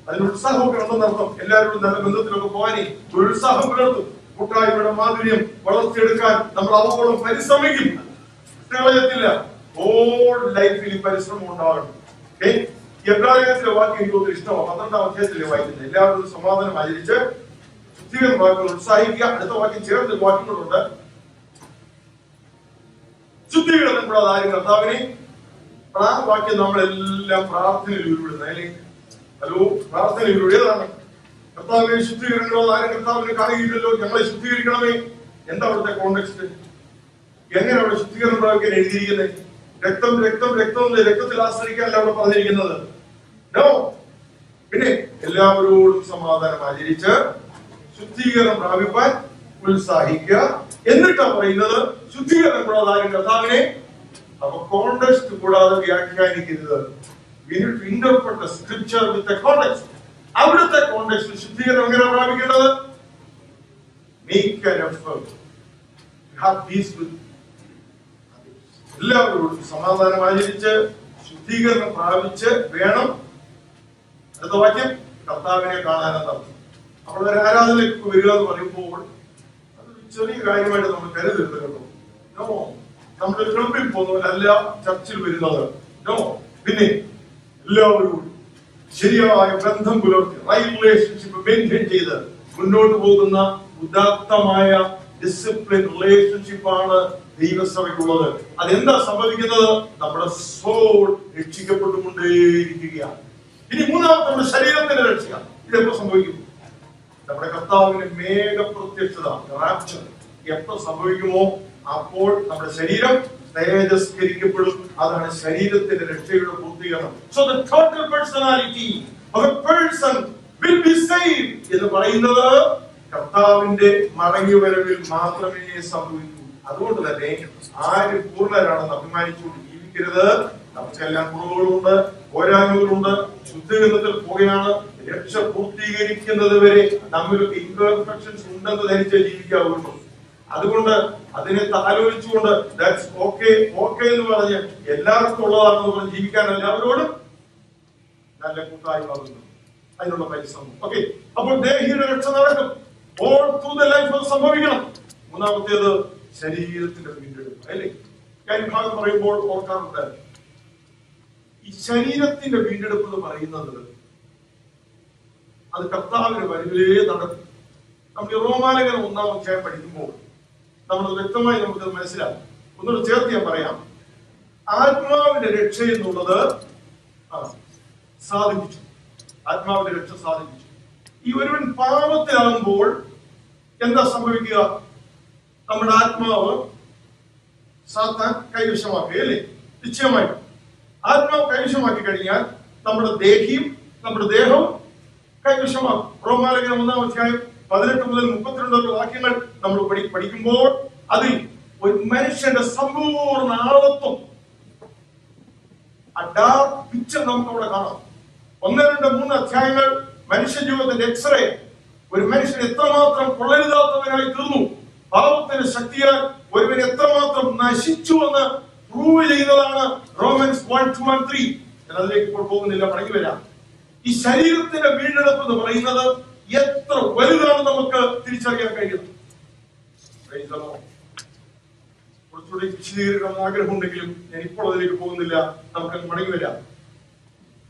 അതിന് ഉത്സാഹമൊക്കെ ഉണ്ടെന്നർത്ഥം. എല്ലാവരോടും നല്ല ബന്ധത്തിലൊക്കെ പോകാനേ ഒരു ഉത്സാഹം പുലർത്തും. കൂട്ടായ്മയുടെ മാധുര്യം വളർത്തിയെടുക്കാൻ നമ്മൾ അവോളം പരിശ്രമിക്കും. കളയത്തില്ല. ഓൾ ലൈഫിൽ പരിശ്രമം ഉണ്ടാകണം. എബ്രായത്തിലെ വാക്യം എനിക്ക് ഒത്തിരി ഇഷ്ടമാണ്. 12-ാം അധ്യായത്തിലെ വായിക്കുന്നത്. എല്ലാവരും സമാധാനം ആചരിച്ച് ശുദ്ധീകരണ വാക്കുകൾ ഉത്സാഹിക്കുക. അടുത്ത വാക്യം ചേർത്ത് വാക്യങ്ങളുണ്ട്. ശുദ്ധീകരണം കൂടാതെ ആരും കർത്താവിനെ. ആ വാക്യം നമ്മളെല്ലാം പ്രാർത്ഥനയിൽ ഉരുവിടുന്നത്. അല്ലേ? ഹലോ, പ്രാർത്ഥനയിൽ ഏതാണ്? കർത്താവിനെ ശുദ്ധീകരണങ്ങളോ ആരും കർത്താവിനെ കാണുകയില്ലല്ലോ, ഞങ്ങളെ ശുദ്ധീകരിക്കണമേ. എന്താ അവിടുത്തെ കോണ്ടെക്സ്റ്റ്? എങ്ങനെ അവിടെ ശുദ്ധീകരണം പ്രാപിക്കാൻ എഴുതിയിരിക്കുന്നത്? രക്തം രക്തം രക്തം രക്തത്തിൽ ആശ്രയിക്കാനല്ല അവിടെ പറഞ്ഞിരിക്കുന്നത്. നോ. പിന്നെ എല്ലാവരോടും സമാധാനം ആചരിച്ച് ശുദ്ധീകരണം പ്രാപിപ്പാൻ ഉത്സാഹിക്കുക. എന്നിട്ടാ പറയുന്നത് ശുദ്ധീകരണം കൂടാതെ ആരും കർത്താവിനെ. അപ്പൊ കോണ്ടെക്സ്റ്റ് കൂടാതെ വ്യാഖ്യാനിക്കരുത്. We need to interpret the scripture with the context. അവിടുത്തെ കോണ്ടെക്സ്റ്റിൽ ശുദ്ധീകരണം എങ്ങനെ പ്രാപിക്കേണ്ടത്? Make an effort to have peace with എല്ലാവരോടും സമാധാനം ആചരിച്ച് ശുദ്ധീകരണം പ്രാപിച്ച് വേണം. അടുത്ത വാക്യം കർത്താവിനെ കാണാനെന്നർത്ഥം. അപ്പോൾ ഒരു ആരാധനയിലേക്ക് വരിക എന്ന് പറയുമ്പോൾ അതൊരു ചെറിയ കാര്യമായിട്ട് നമ്മൾ കരുതരുത് കേട്ടോ. നോ, നമ്മുടെ ക്ലബിൽ പോകുന്നവരല്ല ചർച്ചിൽ വരുന്നത്. നോ. പിന്നെ എല്ലാവരോടും ശരിയായ ബന്ധം പുലർത്തി റൈറ്റ് റിലേഷൻഷിപ്പ് മെയിൻറ്റെയിൻ ചെയ്ത് മുന്നോട്ട് പോകുന്ന ഉദാത്തമായ ഡിസിപ്ലിൻ റിലേഷൻഷിപ്പാണ് ദൈവസഭയ്ക്കുള്ളത്. അതെന്താ സംഭവിക്കുന്നത്? നമ്മുടെ സോൾ രക്ഷിക്കപ്പെട്ടുകൊണ്ടേയിരിക്കുകയാണ്. ഇനി മൂന്നാമത്തെ നമ്മുടെ ശരീരത്തിന്റെ രക്ഷ. ഇതെപ്പോ സംഭവിക്കും? നമ്മുടെ കർത്താവിന്റെ മേഘപ്രത്യക്ഷത, റാപ്ചർ എപ്പോ സംഭവിക്കുമോ അപ്പോൾ നമ്മുടെ ശരീരം തേജസ്കരിക്കപ്പെടും. അതാണ് ശരീരത്തിന്റെ രക്ഷയുടെ പൂർത്തീകരണം. So the total personality of a person will be saved എന്ന് പറയുന്നത് കർത്താവിന്റെ മടങ്ങിവരവിൽ മാത്രമേ സംഭവിക്കൂ. അതുകൊണ്ട് തന്നെ ആരും പൂർണ്ണരാണെന്ന് അഭിമാനിച്ചുകൊണ്ട് ജീവിക്കരുത്. നമുക്കെല്ലാം കുറവുകളുണ്ട്, പോരായ്മകളുണ്ട്. ശുദ്ധീകരണത്തിൽ പോവുകയാണ്. രക്ഷ പൂർത്തീകരിക്കുന്നത് വരെ നമ്മൾക്ക് ഇംപെർഫെക്ഷൻസ് ഉണ്ടെന്ന് ധരിച്ച് ജീവിക്കാവുള്ളൂ. അതുകൊണ്ട് അതിനെ ആലോചിച്ചുകൊണ്ട് ദാറ്റ്സ് ഓക്കെ ഓക്കെ എന്ന് പറഞ്ഞ് എല്ലാവർക്കും ഉള്ളതാണെന്ന് പറഞ്ഞ് ജീവിക്കാൻ എല്ലാവരോടും നല്ല കൂട്ടായ്മ അതിനുള്ള പരിശ്രമം. ഓക്കെ, അപ്പോൾ ദേഹിയുടെ രക്ഷ നടക്കും. ഓൾ ത്രൂ ദ ലൈഫ് സംഭവിക്കണം. മൂന്നാമത്തേത് ശരീരത്തിന്റെ വീണ്ടെടുപ്പ്. അല്ലേ? ഞാൻ ഭാഗം പറയുമ്പോൾ ഓർക്കാറുണ്ട്, ഈ ശരീരത്തിന്റെ വീണ്ടെടുപ്പ് എന്ന് പറയുന്നത് അത് കർത്താവിന് വരികളേ നടക്കും. നമ്മൾ ഈ റോമാലേഖനം 1-ാം അധ്യായം പഠിക്കുമ്പോൾ നമ്മൾ വ്യക്തമായി നമുക്കത് മനസ്സിലാവും. ഒന്നുകൂടെ ചേർത്ത് ഞാൻ പറയാം. ആത്മാവിന്റെ രക്ഷ എന്നുള്ളത് സാധിപ്പിച്ചു. ആത്മാവിന്റെ രക്ഷ സാധിപ്പിച്ചു. ഈ ഒരുവൻ പാപത്തിലാകുമ്പോൾ എന്താ സംഭവിക്കുക? നമ്മുടെ ആത്മാവ് സാത്താൻ കൈവശമാക്കുക, അല്ലേ? നിശ്ചയമായിട്ട് ആത്മാവ് കൈവശമാക്കി കഴിഞ്ഞാൽ നമ്മുടെ ദേഹവും കൈവശമാക്കും. റോമാലേഖനം 1-ാം അധ്യായം 18 മുതൽ 32 വാക്യങ്ങൾ നമ്മൾ പഠിക്കുമ്പോൾ അതിൽ ഒരു മനുഷ്യന്റെ സമ്പൂർണ്ണ ആളത്വം, ആ ഡാർക്ക് പിക്ചർ നമുക്ക് അവിടെ കാണാം. 1, 2, 3 അധ്യായങ്ങൾ മനുഷ്യ ജീവിതത്തിന്റെ എക്സ്റേ, ഒരു മനുഷ്യൻ എത്രമാത്രം കൊള്ളരുതാത്തവനായി തീർന്നു, പാപത്തിന്റെ ശക്തിയാൽ ഒരുവൻ എത്രമാത്രം നശിച്ചു എന്ന് പ്രൂവ് ചെയ്യുന്നതാണ് റോമൻസ് 1, 2 and 3. ഞാൻ അതിലേക്ക് ഇപ്പോൾ പോകുന്നില്ല, മടങ്ങി വരാം. ഈ ശരീരത്തിന്റെ വീണ്ടെടുപ്പ് എന്ന് പറയുന്നത് എത്ര വലുതാണ് നമുക്ക് തിരിച്ചറിയാൻ കഴിയുന്നത്. കുറച്ചുകൂടി വിശദീകരിക്കണം ആഗ്രഹമുണ്ടെങ്കിലും ഞാൻ ഇപ്പോൾ അതിലേക്ക് പോകുന്നില്ല, നമുക്ക് മടങ്ങി വരാം.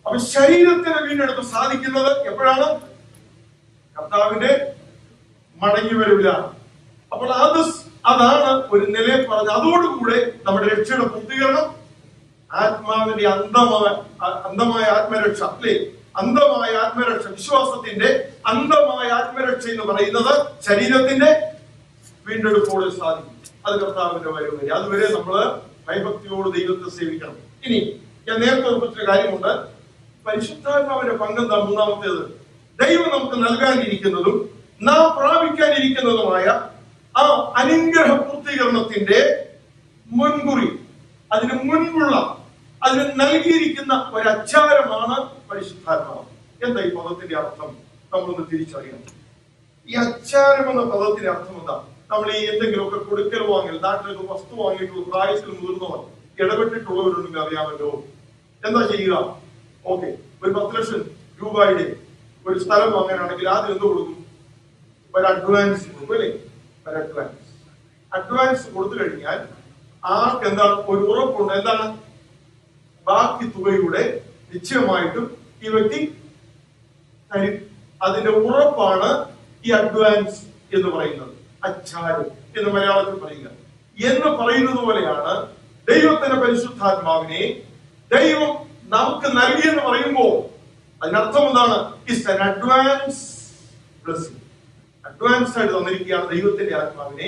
അപ്പൊ ശരീരത്തിന്റെ വീണ്ടെടുപ്പ് സാധിക്കുന്നത് എപ്പോഴാണ്? കർത്താവിന്റെ മടങ്ങി വരില്ല. അപ്പോൾ അതാണ് ഒരു നിലയെ പറഞ്ഞത്. അതോടുകൂടെ നമ്മുടെ രക്ഷയുടെ പൂർത്തീകരണം, ആത്മാവിന്റെ അന്ധമായ ആത്മരക്ഷ, അല്ലേ? അന്ധമായ ആത്മരക്ഷ, വിശ്വാസത്തിന്റെ അന്ധമായ ആത്മരക്ഷ എന്ന് പറയുന്നത് ശരീരത്തിന്റെ വീണ്ടെടുപ്പോടെ സാധിക്കും. അത് കർത്താവിന്റെ വരവ് വരെ. അതുവരെ നമ്മള് ഭയഭക്തിയോട് ദൈവത്തെ സേവിക്കണം. ഇനി ഞാൻ നേരത്തെ ഓർപ്പിച്ച കാര്യമുണ്ട്. പരിശുദ്ധാത്മാവിന്റെ പങ്കെന്താ? മൂന്നാമത്തേത്, ദൈവം നമുക്ക് നൽകാനിരിക്കുന്നതും നാം പ്രാപിക്കാനിരിക്കുന്നതുമായ ആ അനുഗ്രഹ പൂർത്തീകരണത്തിന്റെ മുൻകുറി, അതിന് മുൻപുള്ള, അതിന് നൽകിയിരിക്കുന്ന ഒരു അച്ചാരമാണ് പരിശുദ്ധാത്മാവ്. എന്താ ഈ പദത്തിന്റെ അർത്ഥം? നമ്മളൊന്ന് തിരിച്ചറിയണം. ഈ അച്ചാരം എന്ന പദത്തിന്റെ അർത്ഥം എന്താ? നമ്മൾ ഈ എന്തെങ്കിലുമൊക്കെ കൊടുക്കൽ വാങ്ങൽ, നാട്ടിലൊക്കെ വസ്തു വാങ്ങിയിട്ടുള്ള പ്രായത്തിൽ മുതിർന്നവർ, ഇടപെട്ടിട്ടുള്ളവരുണ്ടെങ്കിൽ അറിയാമല്ലോ. എന്താ ചെയ്യുക? ഓക്കെ, ഒരു 10 ലക്ഷം രൂപയുടെ ഒരു സ്ഥലം വാങ്ങാനാണെങ്കിൽ ആദ്യം എന്ത് കൊടുക്കും? ഒരു അഡ്വാൻസ് കൊടുക്കും, അല്ലേ? ഒരു അഡ്വാൻസ് കൊടുത്തു കഴിഞ്ഞാൽ ആർക്ക് എന്താണ്? ഒരു ഉറപ്പുണ്ട്. എന്താണ്? ബാക്കി തുകയുടെ നിശ്ചയമായിട്ടും ഈ വ്യക്തി തരും. അതിന്റെ ഉറപ്പാണ് ഈ അഡ്വാൻസ് എന്ന് പറയുന്നത്, അച്ചാരം എന്ന് മലയാളത്തിൽ പറയുക. എന്ന് പറയുന്നത് പോലെയാണ് ദൈവത്തിന്റെ പരിശുദ്ധാത്മാവിനെ ദൈവം നമുക്ക് നൽകിയെന്ന് പറയുമ്പോൾ അതിനർത്ഥം എന്താണ്? It's an advance blessing. Advance ആയിട്ട് തന്നിരിക്കുകയാണ് ദൈവത്തിന്റെ ആത്മാവിനെ.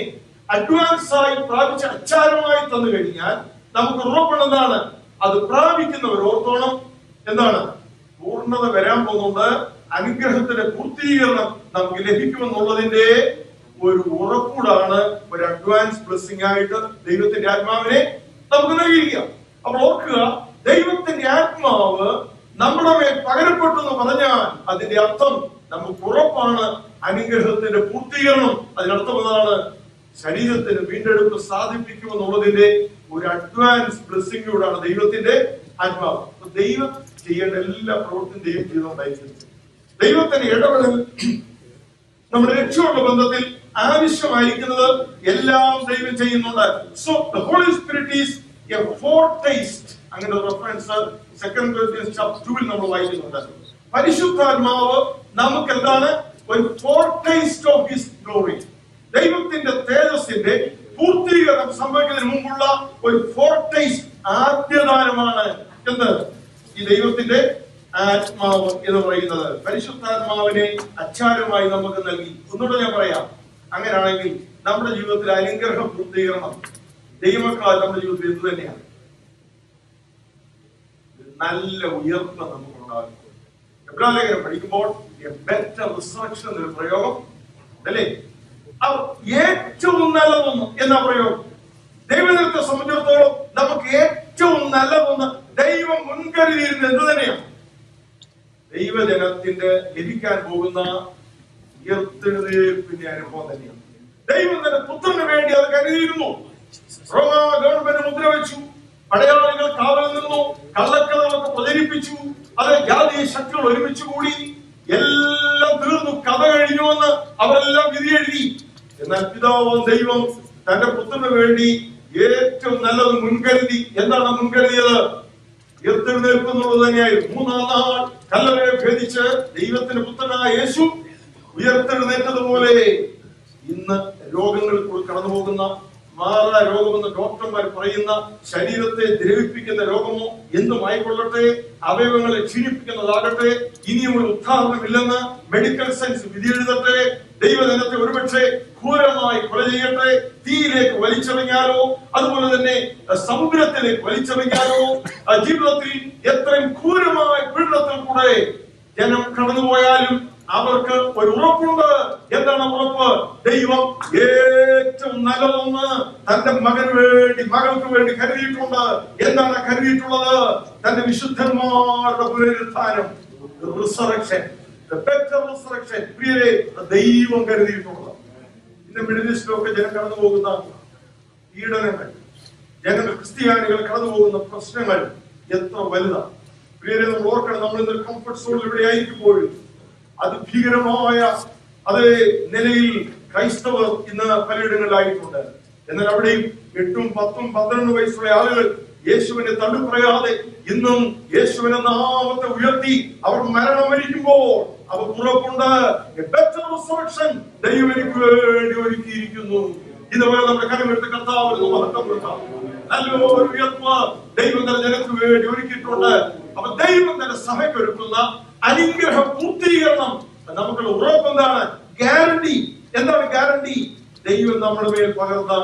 അഡ്വാൻസ് ആയി പ്രാപിച്ച അച്ചാരമായി തന്നു കഴിഞ്ഞാൽ നമുക്ക് ഉറപ്പുള്ളതാണ്, അത് പ്രാപിക്കുന്നവർ ഓർത്തോണം എന്താണ്? പൂർണ്ണത വരാൻ പോകുന്നുണ്ട്, അനുഗ്രഹത്തിന്റെ പൂർത്തീകരണം നമുക്ക് ലഭിക്കുമെന്നുള്ളതിന്റെ ഒരു ഉറപ്പൂടാണ് ഒരു അഡ്വാൻസ് ബ്ലെസ്സിംഗ് ആയിട്ട് ദൈവത്തിന്റെ ആത്മാവിനെ നമുക്ക് നൽകിയിരിക്കുക. അപ്പോൾ ഓർക്കുക, ദൈവത്തിന്റെ ആത്മാവ് നമ്മുടെ മേൽ പകരപ്പെട്ടു എന്ന് പറഞ്ഞാൽ അതിന്റെ അർത്ഥം നമുക്ക് ഉറപ്പാണ് അനുഗ്രഹത്തിന്റെ പൂർത്തീകരണം. അതിനർത്ഥം എന്താണ്? ശരീരത്തിന് വീണ്ടെടുപ്പ് സാധിപ്പിക്കുമെന്നുള്ളതിന്റെ ഒരു അഡ്വാൻസ് ബ്ലെസ്സിംഗോടാണ് ദൈവത്തിന്റെ ആത്മാവ്. ദൈവം ചെയ്യേണ്ട എല്ലാ പ്രവൃത്തിയും ദൈവം ചെയ്തുകൊണ്ടായിരിക്കും. ദൈവത്തിന്റെ ഇടപെടൽ നമ്മുടെ രക്ഷയുള്ള ബന്ധത്തിൽ ആവശ്യമായിരിക്കുന്നത് എല്ലാം ദൈവം ചെയ്യുന്നുണ്ട്. So the holy Spirit is a foretaste. അങ്ങനെ ഒരു റെഫറൻസ് 2 Corinthians chapter 2 നമ്മൾ വായിക്കുന്നുണ്ട്. പരിശുദ്ധാത്മാവ് നമുക്ക് എന്താണ്? ഒരു ഫോർടേസ്റ്റ് ഓഫ് ഹിസ് ഗ്ലോറി. ദൈവത്തിന്റെ തേജസ്സിന്റെ പൂർത്തീകരണം സംഭവിക്കുന്നതിന് മുമ്പുള്ള ഒരു ഫോർടേസ്റ്റ്, ആദ്യദാനമാണ് എന്ത്? ഈ ദൈവത്തിന്റെ ആത്മാവ് എന്ന് പറയുന്നത്. പരിശുദ്ധാത്മാവിനെ അച്ചാരമായി നമുക്ക് നൽകി. ഒന്നുകൂടെ ഞാൻ പറയാം, അങ്ങനെയാണെങ്കിൽ നമ്മുടെ ജീവിതത്തിൽ അനുഗ്രഹ പൂർത്തീകരണം ദൈവമക്കളാൽ നമ്മുടെ ജീവിതത്തിൽ എന്ത് തന്നെയാണ്? നല്ല ഉയർപ്പ് നമുക്കുണ്ടാകും. എബ്രായ ലേഖനം പഠിക്കുമ്പോൾ ബെറ്റർ റിസർച്ച് എന്നൊരു പ്രയോഗം, അല്ലേ? ഏറ്റവും നല്ലതൊന്ന് എന്ന പ്രയോഗം ദൈവത്തെ സംബന്ധിച്ചിടത്തോളം നമുക്ക് ഏറ്റവും നല്ലതൊന്ന് ദൈവം മുൻകരുതിയിരുന്നത് എന്ത് തന്നെയാണ്? ദൈവജനത്തിന്റെ ലഭിക്കാൻ പോകുന്ന ഉയർത്തെഴുന്നേൽപ്പിന്റെ അനുഭവം തന്നെയാണ്. ദൈവം തന്റെ പുത്രന് വേണ്ടി അത് കരുതിയിരുന്നു. റോമ ഗവൺമെന്റ് മുദ്ര വെച്ചു, പടയാളികൾ കാവലിൽ നിന്നു, കള്ളക്കഥകളൊക്കെ പ്രചരിപ്പിച്ചു, അത് ജാതീയ ശക്തികൾ ഒരുമിച്ച് കൂടി, എല്ലാം തീർന്നു, കഥ കഴിഞ്ഞുവെന്ന് അവരെല്ലാം വിധി എഴുതി. എന്നാൽ പിതാവ് ദൈവം തന്റെ പുത്രന് വേണ്ടി ഏറ്റവും നല്ലത് മുൻകരുതി. എന്താണ് മുൻകരുതിയത്? ഉയർത്തെഴുന്നേൽപ്പ് എന്നുള്ളത് തന്നെയായിരുന്നു. 3-ാം നാൾ കല്ലറയെ ഭേദിച്ച് ദൈവത്തിന്റെ പുത്രനായ യേശു ഉയർത്തെഴുന്നേറ്റതുപോലെ ഇന്ന് രോഗങ്ങളിൽ കൂടി കടന്നു പോകുന്ന മാറാ രോഗമെന്ന് ഡോക്ടർമാർ പറയുന്ന ശരീരത്തെ ദ്രവിപ്പിക്കുന്ന രോഗമോ എന്തുമായിക്കൊള്ളട്ടെ, അവയവങ്ങളെ ക്ഷീണിപ്പിക്കുന്നതാകട്ടെ, ഇനിയുമുള്ള ഉദാഹരണമില്ലെന്ന് മെഡിക്കൽ സയൻസ് വിധിയെഴുതട്ടെ, ദൈവജനത്തെ ഒരുപക്ഷെ ക്രൂരമായി കൊല ചെയ്യട്ടെ, തീയിലേക്ക് വലിച്ചെറിഞ്ഞാലോ അതുപോലെ തന്നെ സമുദ്രത്തിലേക്ക് വലിച്ചെറിഞ്ഞാലോ, ജീവിതത്തിൽ എത്രയും ക്രൂരമായ പീഡനത്തിൽ കൂടെ ജനം കടന്നുപോയാലും അവർക്ക് ഒരു ഉറപ്പുണ്ട്. എന്താണ് ഉറപ്പ്? ദൈവം ഏറ്റവും നല്ലതൊന്ന് തന്റെ മകന് വേണ്ടി മകൾക്ക് വേണ്ടി കരുതിയിട്ടുണ്ട്. എന്താണ് കരുതിയിട്ടുള്ളത്? തന്റെ വിശുദ്ധന്മാരുടെ പുനരുത്ഥാനം, റിസറക്ഷൻ, ബെറ്റർ റിസറക്ഷൻ. പ്രിയരെ, ദൈവം കരുതിയിട്ടുള്ളത്. ഇന്ന് മിഡിൽ ഈസ്റ്റിലൊക്കെ ജനം കടന്നു പോകുന്ന പീഡനങ്ങൾ, ജനങ്ങൾ ക്രിസ്ത്യാനികൾ കടന്നു പോകുന്ന പ്രശ്നങ്ങൾ എത്ര വലുതാണ്. പ്രിയരെ, നമ്മൾ ഓർക്കണം, നമ്മൾ ഇന്നൊരു കംഫർട്ട് സോണിൽ ഇവിടെ ആയിരിക്കുമ്പോഴും അതിഭീകരമായ അതേ നിലയിൽ ക്രൈസ്തവർ ഇന്ന് പലയിടങ്ങളിലായിട്ടുണ്ട്. എന്നാൽ അവിടെയും 8, 10, 12 വയസ്സുള്ള ആളുകൾ യേശുവിനെ തള്ളിപ്പറയാതെ ഇന്നും യേശുവിനെ നാമത്തെ ഉയർത്തി അവർ മരണം വരിക്കുമ്പോൾ അവർ ഉറപ്പുണ്ട്, ദൈവം എനിക്ക് വേണ്ടി ഒരുക്കിയിരിക്കുന്നു. ഇതുപോലെ നമ്മുടെ കരമെടുത്ത് കർത്താവിന് മഹത്വം കൊടുക്കാം. നല്ലൊരു ഉയർപ്പ് ദൈവം തന്റെ ജനത്തിന് വേണ്ടി ഒരുക്കിയിട്ടുണ്ട്. അപ്പൊ ദൈവം തന്റെ സഭയ്ക്ക് ഒരുക്കുന്ന അനുഗ്രഹ പൂർത്തീകരണം നമുക്കുള്ള ഉറപ്പ് എന്താണ്? ഗ്യാരണ്ടി. എന്താണ് ഗ്യാരണ്ടി? ദൈവം നമ്മുടെ മേൽ പകർന്ന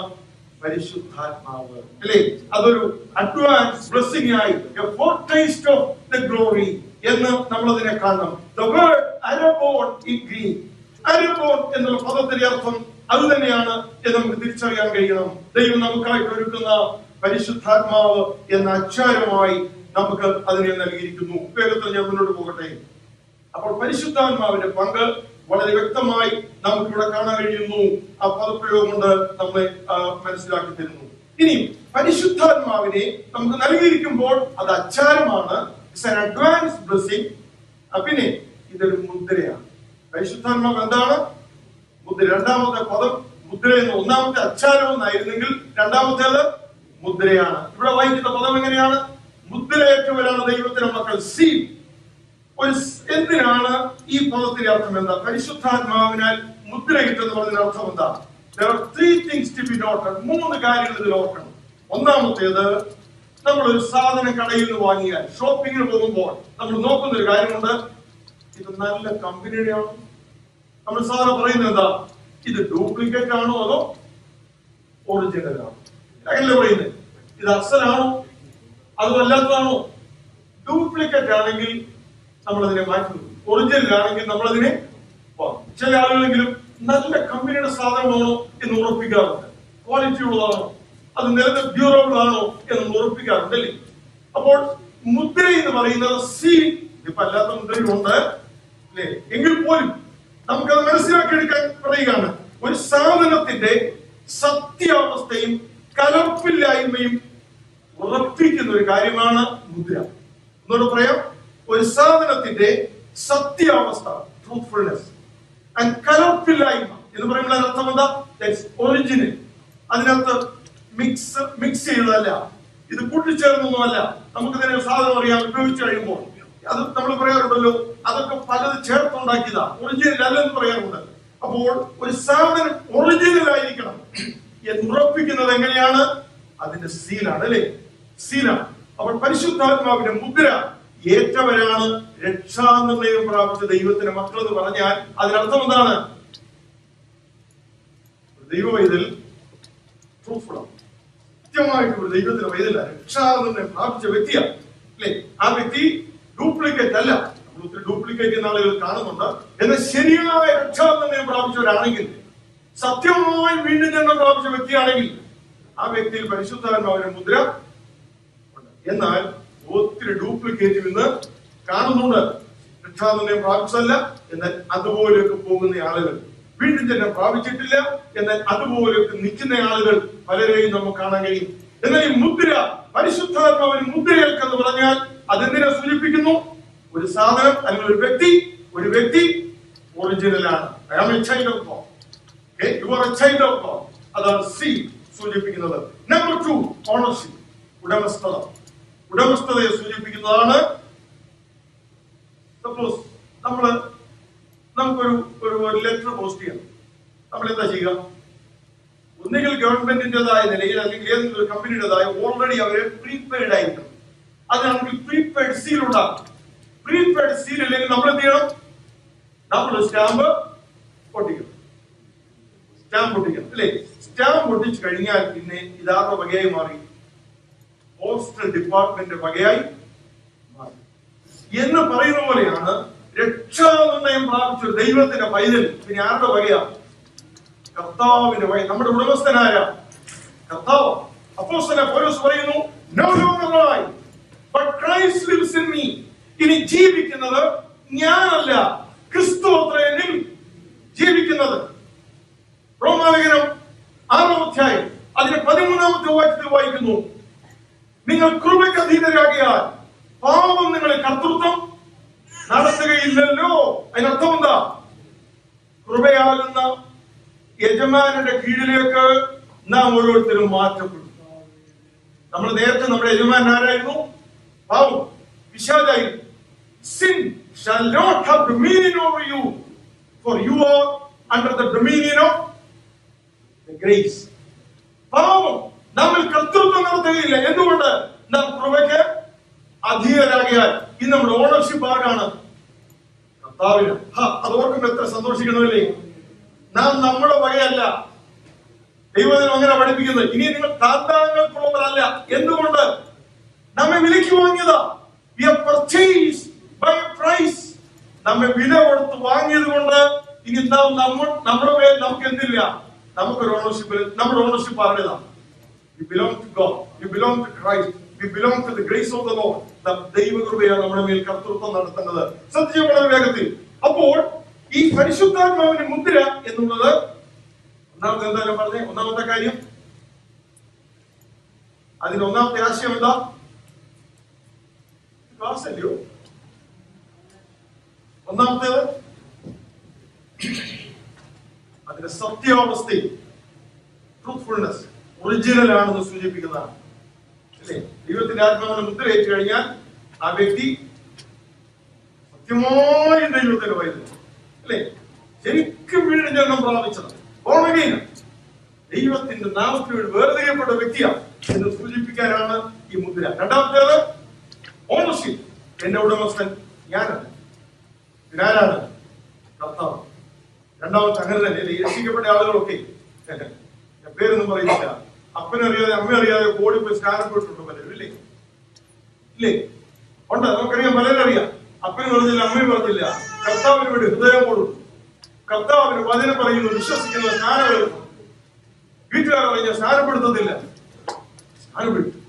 പരിശുദ്ധാത്മാവ്, അല്ലേ? അതൊരു അഡ്വാൻസ് ബ്ലെസ്സിംഗ് ആയി, എ ഫോർടേസ്റ്റ് ഓഫ് ദി ഗ്ലോറി എന്ന് നമ്മൾ അതിനെ കാണണം. ദി വേർഡ് അരബോൺ ഇൻ ഗ്രീക്ക്, അരബോൺ എന്നുള്ള പദത്തിന്റെ അർത്ഥം അത് തന്നെയാണ് എന്ന് നമുക്ക് തിരിച്ചറിയാൻ കഴിയണം. ദൈവം നമുക്കായിട്ട് ഒരുക്കുന്ന പരിശുദ്ധാത്മാവ് എന്ന അച്ചാരമായി നമുക്ക് അതിനെ നൽകിയിരിക്കുന്നു. വേഗത്തിൽ ഞാൻ മുന്നോട്ട് പോകട്ടെ. അപ്പോൾ പരിശുദ്ധാത്മാവിന്റെ പങ്ക് വളരെ വ്യക്തമായി നമുക്കിവിടെ കാണാൻ കഴിയുന്നു. ആ പദപ്രയോഗം കൊണ്ട് നമ്മളെ മനസ്സിലാക്കി തരുന്നു. ഇനി പരിശുദ്ധാത്മാവിനെ നമുക്ക് നൽകിയിരിക്കുമ്പോൾ അത് അച്ചാരമാണ്, ഇറ്റ്സ് ആൻ അഡ്വാൻസ് ബ്ലെസ്സിംഗ്. പിന്നെ ഇതൊരു മുദ്രയാണ്. പരിശുദ്ധാത്മാവ് എന്താണ്? മുദ്ര. രണ്ടാമത്തെ പദം മുദ്ര എന്ന്, ഒന്നാമത്തെ അച്ചാരം എന്നായിരുന്നെങ്കിൽ രണ്ടാമത്തേത് മുദ്രയാണ്. ഇവിടെ വായിക്കുന്ന പദം എങ്ങനെയാണ്? മുദ്രയേറ്റവരാണ് ദൈവത്തിന്റെ മക്കൾ. സീൽ. എന്തിനാണ് ഈ പദത്തിന്റെ അർത്ഥം? എന്താ? പരിശുദ്ധാത്മാവിനാൽ മുദ്രയിട്ടെന്ന് പറഞ്ഞ അർത്ഥം എന്താ? There are 3 things to be noted. 3 കാര്യങ്ങൾ ഇതിൽ ഓർക്കണം. ഒന്നാമത്തേത്, നമ്മളൊരു സാധനം കടയിൽ നിന്ന് വാങ്ങിയാൽ, ഷോപ്പിങ്ങിന് പോകുമ്പോൾ നമ്മൾ നോക്കുന്ന ഒരു കാര്യമുണ്ട്, ഇത് നല്ല കമ്പനിയുടെയാണോ? നമ്മൾ സാധാരണ പറയുന്നത് എന്താ? ഇത് ഡ്യൂപ്ലിക്കേറ്റ് ആണോ അതോ ഒറിജിനൽ ആണോ? അങ്ങനല്ലേ പറയുന്നത്? ഇത് അസലാണോ അതോ അല്ലാത്തതാണോ? ഡ്യൂപ്ലിക്കേറ്റ് ആണെങ്കിൽ നമ്മളതിനെ മാറ്റുന്നു, ഒറിജിനൽ ആണെങ്കിൽ നമ്മളതിനെ വാങ്ങും. ചില ആളുകളെങ്കിലും നല്ല കമ്പനിയുടെ സാധനമാണോ എന്ന് ഉറപ്പിക്കാറുണ്ട്, ക്വാളിറ്റി ഉള്ളതാണോ, അത് നിലത്തെ ഡ്യൂറബിൾ ആണോ എന്ന് ഉറപ്പിക്കാറുണ്ട്, അല്ലേ? അപ്പോൾ മുദ്ര എന്ന് പറയുന്നത് സീൽ. ഇപ്പൊ അല്ലാത്ത മുദ്രയുണ്ട്, അല്ലേ? എങ്കിൽ പോലും നമുക്കത് മനസ്സിലാക്കിയെടുക്കാൻ പറയുകയാണ്. ഒരു സാധനത്തിന്റെ സത്യാവസ്ഥയും കലർപ്പില്ലായ്മയും ഉറപ്പിക്കുന്ന ഒരു കാര്യമാണ് മുദ്ര. എന്നോട് പറയാം, ഒരു സാധനത്തിന്റെ സത്യാവസ്ഥ, ട്രൂത്ത്ഫുൾനെസ്, ആൻഡ് കലർപ്പില്ലായ്മ എന്ന് പറയുമ്പോൾ അർത്ഥം എന്താ? ഒറിജിനൽ. അതിനകത്ത് മിക്സ് ചെയ്തതല്ല, ഇത് കൂട്ടിച്ചേർന്നൊന്നുമല്ല. നമുക്ക് തന്നെ സാധനം അറിയാം, ഉപയോഗിച്ച് കഴിയുമ്പോൾ അത് നമ്മൾ പറയാറുണ്ടല്ലോ, അതൊക്കെ പലത് ചേർത്തുണ്ടാക്കിയതാ, ഒറിജിനൽ അല്ലെന്ന് പറയാറുണ്ട്. അപ്പോൾ ഒരു സാധനം ഒറിജിനൽ ആയിരിക്കണം എന്ന് ഉറപ്പിക്കുന്നത് എങ്ങനെയാണ്? അതിന്റെ സീലാണ്, അല്ലേ? സീലാണ്. അപ്പോൾ പരിശുദ്ധാത്മാവിന്റെ മുദ്ര ഏറ്റവരാണ് രക്ഷാനിർണയം പ്രാപിച്ച ദൈവത്തിന്റെ മക്കൾ എന്ന് പറഞ്ഞാൽ അതിനർത്ഥം എന്താണ്? ദൈവ വൈതൽ ട്രൂത്ത്ഫുള്ളാണ്, കൃത്യമായിട്ട് ഒരു ദൈവത്തിന്റെ വൈതല രക്ഷാനിർണയം പ്രാപിച്ച വ്യക്തിയാണ്, അല്ലെ? ആ വ്യക്തി ഡ്യൂപ്ലിക്കേറ്റ് അല്ല. നമ്മൾ ഒത്തിരി ഡ്യൂപ്ലിക്കേറ്റ് ചെയ്യുന്ന ആളുകൾ കാണുന്നുണ്ട്. എന്നാൽ ശരിയായ രക്ഷാനിർണയം പ്രാപിച്ചവരാണെങ്കിൽ, സത്യമായി വീണ്ടും ജന്മം പ്രാപിച്ച വ്യക്തിയാണെങ്കിൽ ആ വ്യക്തിയിൽ പരിശുദ്ധാത്മാവിന്റെ മുദ്ര ഉണ്ട്. എന്നാൽ ഒത്തിരി ഡ്യൂപ്ലിക്കേറ്റ് ഇന്ന് കാണുന്നുണ്ട്. രക്ഷാനിർണയം പ്രാപിച്ചതല്ല, എന്നാൽ അതുപോലെയൊക്കെ പോകുന്ന ആളുകൾ, വീണ്ടും ജന്മം പ്രാപിച്ചിട്ടില്ല, എന്നാൽ അതുപോലെയൊക്കെ നിൽക്കുന്ന ആളുകൾ പലരെയും നമുക്ക് കാണാൻ കഴിയും. എന്നാൽ ഈ മുദ്ര, പരിശുദ്ധാത്മാവിന് മുദ്രയേൽക്കെന്ന് പറഞ്ഞാൽ അതെന്തിനെ സൂചിപ്പിക്കുന്നു? ഒരു സാധനം അല്ലെങ്കിൽ ഒരു വ്യക്തി ഒറിജിനലാണ്. I am a child of God. Okay? You are a child of God. അതാണ് സീൽ സൂചിപ്പിക്കുന്നത്. നമ്പർ 2, ഓണർഷിപ്പ്, ഉടമസ്ഥത. ഉടമസ്ഥതയെ സൂചിപ്പിക്കുന്നതാണ്. സപ്പോസ് നമുക്കൊരു ലെറ്റർ പോസ്റ്റ് ചെയ്യാം. നമ്മൾ എന്താ ചെയ്യുക? ഒന്നുകിൽ ഗവൺമെന്റിന്റേതായ നിലയിൽ അല്ലെങ്കിൽ ഏതെങ്കിലും ഒരു കമ്പനിയുടേതായ ഓൾറെഡി അവരെ പ്രീപെയ്ഡ് ആയിരിക്കണം. അതിനാണെങ്കിൽ പ്രീപെയ്ഡ് സീൽ ഉണ്ടാകും. പ്രീപെയ്ഡ് സീൽ ഇല്ലെങ്കിൽ നമ്മൾ എന്ത് ചെയ്യണം? നമ്മൾ സ്റ്റാമ്പ് പൊട്ടിക്കണം. അല്ലേ? സ്റ്റാമ്പ് പൊട്ടിച്ചു കഴിഞ്ഞാൽ പിന്നെ ഇതാരുടെ വകയായി മാറി? പോസ്റ്റൽ ഡിപ്പാർട്ട്മെന്റ് വകയായി മാറി എന്ന് പറയുന്ന പോലെയാണ് രക്ഷാനിർണയം പ്രാപിച്ച ദൈവത്തിന്റെ പൈതൽ പിന്നെ ആരുടെ വകയാണ്? കർത്താവിന്റെ വക. നമ്മുടെ ഉടമസ്ഥനായ കർത്താവ്. അപ്പോസ്തലൻ പൗലോസ് പറയുന്നു, no longer I, but Christ lives in me. ഇനി ജീവിക്കുന്നത് ഞാനല്ല, ക്രിസ്തു അത്രേ എന്നിൽ ജീവിക്കുന്നത്. റോമാലേഖനം 6-ാം അധ്യായം അതിന്റെ 13-ാമത്തെ വാക്യത്തിൽ വായിക്കുന്നു, നിങ്ങൾ കൃപയ്ക്ക് അധീനരാകിയാൽ പാപം നിങ്ങളെ കർത്തൃത്വം നടത്തുകയില്ലല്ലോ. അതിനർത്ഥം എന്താ? കൃപയാകുന്ന യജമാനന്റെ കീഴിലേക്ക് നാം ഓരോരുത്തരും മാറ്റപ്പെടും. നമ്മൾ നേരത്തെ നമ്മുടെ യജമാനൻ ആരായിരുന്നു? പാപം, പിശാചായിരുന്നു. Sin shall not have dominion over you, for you are under the dominion of the grace. പാപം നമ്മൾ കർത്തൃത്വം നടത്തുകയില്ല. എന്തുകൊണ്ട്? നാം കൃപയ്ക്ക് അധീനരാകിയാൽ. ഇന്ന് നമ്മുടെ ഓണർഷിപ്പ് ആർക്കാണ്? കർത്താവിന്. അത് ഓർക്കുമ്പോൾ എത്ര സന്തോഷിക്കണമല്ലേ? നാം നമ്മുടെ വകയല്ല. ദൈവത്തിന് അങ്ങനെ പഠിപ്പിക്കുന്നത്. ഇനി നിങ്ങൾ താന്താങ്ങൾക്കുള്ളവരല്ല. എന്തുകൊണ്ട്? നമ്മെ വിലയ്ക്ക് വാങ്ങിയതാ. We are purchased by a price. നമ്മെ വില കൊടുത്ത് വാങ്ങിയത് കൊണ്ട് ഇനി നമ്മുടെ മേൽ നമുക്ക് എന്തില്ല? നമുക്കൊരു ഓണർഷിപ്പ്. നമ്മുടെ ഓണർഷിപ്പ് ആരുടേതാണ്? We belong to God. We belong to Christ. We belong to the grace of the Lord. ദൈവകൃപയാണ് നമ്മുടെ മേൽ കർത്തൃത്വം നടത്തുന്നത്. സത്യം വളരെ വേഗത്തിൽ. അപ്പോൾ ഈ പരിശുദ്ധാത്മാവിന്റെ മുദ്ര എന്നുള്ളത് ഒന്നാമത്തെ എന്തായാലും പറഞ്ഞേ. ഒന്നാമത്തെ കാര്യം, അതിന് ഒന്നാമത്തെ ആശയം എന്താ? ക്ലാസ്സല്ലയോ? ഒന്നാമത്തേത് അതിന്റെ സത്യാവസ്ഥയും ട്രൂത്ത്ഫുൾനെസ്, ഒറിജിനൽ ആണെന്ന് സൂചിപ്പിക്കുന്നതാണ്. അല്ലേ? ദൈവത്തിന്റെ ആത്മാവിനെ മുദ്രയേറ്റ് കഴിഞ്ഞാൽ ആ വ്യക്തി സത്യമായ ദൈവത്തിന്റെ പൈതൽ. അല്ലേ? ശരിക്കും വീണ്ടും പ്രാപിച്ചത് ഓർമ്മയില്ല. ദൈവത്തിന്റെ നാമത്തിന് വേണ്ടി വേർതിരിയപ്പെട്ട വ്യക്തിയാണ് എന്ന് സൂചിപ്പിക്കാനാണ് ഈ മുദ്ര. രണ്ടാമത്തേത് ഓണർഷിപ്പ്. എന്റെ ഉടമസ്ഥൻ ഞാനല്ല, ഞാനാണ് കർത്താവ്. രണ്ടാമത്തെ അങ്ങനെ തന്നെ രക്ഷിക്കപ്പെട്ട ആളുകളൊക്കെ പേരൊന്നും പറയുന്നില്ല. അപ്പനറിയാതെ അമ്മയറിയാതെ ഓടിപ്പോയി സ്നാനപ്പെട്ടിട്ടുണ്ട് പലരും. ഇല്ലേ? ഇല്ലേ? ഉണ്ട്. നമുക്കറിയാം, പലരും അറിയാം. അപ്പനും പറഞ്ഞില്ല, അമ്മയും പറഞ്ഞില്ല. കർത്താവിന് വേണ്ടി ഹൃദയം കൊടുത്തു. കർത്താവിന് വചനം പറയുന്നു, വിശ്വസിക്കുന്ന സ്നാനപ്പെടുത്തും. വീട്ടുകാർ പറഞ്ഞ സ്നാനപ്പെടുത്തത്തില്ല, സ്നാനപ്പെടുത്തും.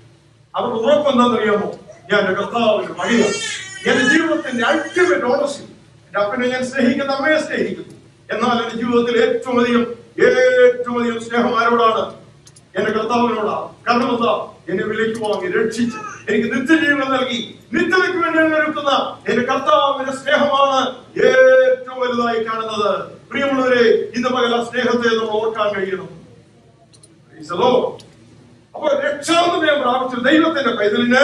അവർക്ക് ഉറപ്പ് എന്താണെന്നറിയാമോ? ഞാൻ എന്റെ കർത്താവിന്റെ മകനാണ്. എന്റെ ജീവിതത്തിന്റെ അൾട്ടിമേറ്റ് ഓണർഷിപ്പ്. എന്റെ അപ്പനെ ഞാൻ സ്നേഹിക്കുന്നു, അമ്മയെ സ്നേഹിക്കുന്നു. എന്നാൽ എന്റെ ജീവിതത്തിൽ ഏറ്റവും അധികം സ്നേഹം ആരോടാണ്? എന്റെ കർത്താവിനോടാണ്. കാരണം എന്താ? എന്നെ വിലയ്ക്ക് വാങ്ങി രക്ഷിച്ച് എനിക്ക് നിത്യജീവൻ നൽകി നിത്യതയ്ക്ക് വേണ്ടി ഒരുക്കുന്ന എന്റെ കർത്താവിന്റെ സ്നേഹമാണ് ഏറ്റവും വലുതായി കാണുന്നത്. പ്രിയമുള്ളവരെ, ഇന്ന് പകൽ ആ സ്നേഹത്തെ നമ്മൾ ഓർക്കാൻ കഴിയണം. അപ്പോൾ രക്ഷാനിർണയം പ്രാപിച്ച ദൈവത്തിന്റെ പൈതലിന്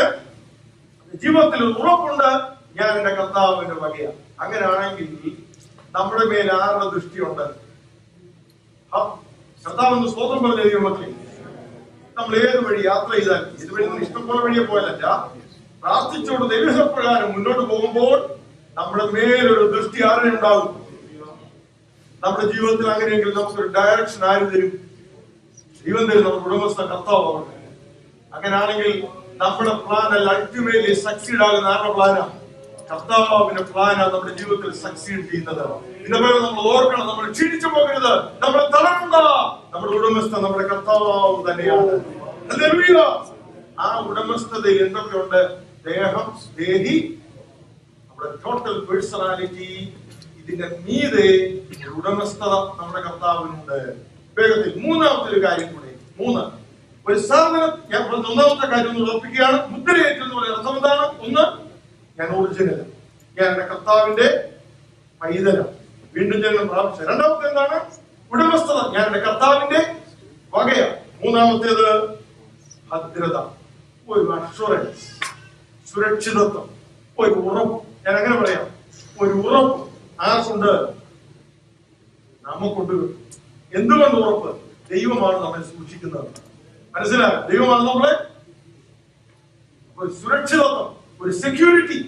ജീവിതത്തിൽ ഉറപ്പുണ്ട്, ഞാൻ എന്റെ കർത്താവിന്റെ വകയാണ്. അങ്ങനെയാണെങ്കിൽ നമ്മുടെ മേൽ ആരുടെ ദൃഷ്ടിയുണ്ട്? കർത്താവിന് സ്തോത്രം പറഞ്ഞ ദൈവമക്കളെ, നമ്മൾ ഏത് വഴി യാത്ര ചെയ്താൽ ഇതുവഴി ഇഷ്ടംപോലെ വഴിയെ പോയാലല്ല, പ്രാർത്ഥിച്ചുകൊണ്ട് ദൈവപ്രകാരം മുന്നോട്ട് പോകുമ്പോൾ നമ്മുടെ മേലൊരു ദൃഷ്ടി ആരുടെ ഉണ്ടാകും? നമ്മുടെ ജീവിതത്തിൽ അങ്ങനെയെങ്കിൽ നമുക്കൊരു ഡയറക്ഷൻ ആര് തരും? ദൈവം തരും. നമ്മുടെ ഉടമസ്ഥ കർത്താവ്. അങ്ങനെയാണെങ്കിൽ നമ്മുടെ പ്ലാൻ അല്ല അൾട്ടിമേറ്റ്ലി സക്സീഡ് ആകുന്ന ആരുടെ പ്ലാനാ? കർത്താവിന്റെ പ്ലാനാണ് നമ്മുടെ ജീവിതത്തിൽ സക്സീഡ് ചെയ്യുന്നത്. ഇതേപോലെ നമ്മൾ ഓർക്കണം, നമ്മൾ ക്ഷീണിച്ചു പോകരുത്, നമ്മൾ തളരണ്ട. നമ്മുടെ ഉടമസ്ഥ നമ്മുടെ കർത്താവ് തന്നെയാണ്. ആ ഉടമസ്ഥതയിൽ എന്തൊക്കെയുണ്ട്? ദേഹം, ദേഹി, നമ്മുടെ ടോട്ടൽ പേഴ്സണാലിറ്റി. ഇതിന്റെ മീതെ ഉടമസ്ഥത നമ്മുടെ കർത്താവിനുണ്ട്. വേഗത്തിൽ മൂന്നാമത്തെ ഒരു കാര്യം കൂടെ. ഒരു സാധനം, ഞാൻ ഒന്നാമത്തെ കാര്യം ഉറപ്പിക്കുകയാണ്. മുദ്രയേറ്റെന്ന് പറയുന്ന അർത്ഥം എന്താണ്? ഒന്ന്, ഞാൻ ഒറിജിനൽ, ഞാൻ എന്റെ കർത്താവിന്റെ പൈതലാണ്, വീണ്ടും ജന്മം പ്രാപിച്ച. രണ്ടാമത്തെ എന്താണ്? ഉടമസ്ഥത, ഞാൻ എന്റെ കർത്താവിന്റെ വകയാണ്. മൂന്നാമത്തേത് ഭദ്രത, ഒരു അഷുറൻസ്. സുരക്ഷിതത്വം, ഒരു ഉറപ്പ്. ഞാൻ അങ്ങനെ പറയാം, ഒരു ഉറപ്പ് ആർക്കുണ്ട്? നമുക്കുണ്ട്. എന്തുകൊണ്ട് ഉറപ്പ്? ദൈവമാണ് നമ്മളെ സൂക്ഷിക്കുന്നത്. മനസ്സിലായോ? ദൈവമാണ് നമ്മളെ ഒരു സുരക്ഷിതത്വം, ഒരു security.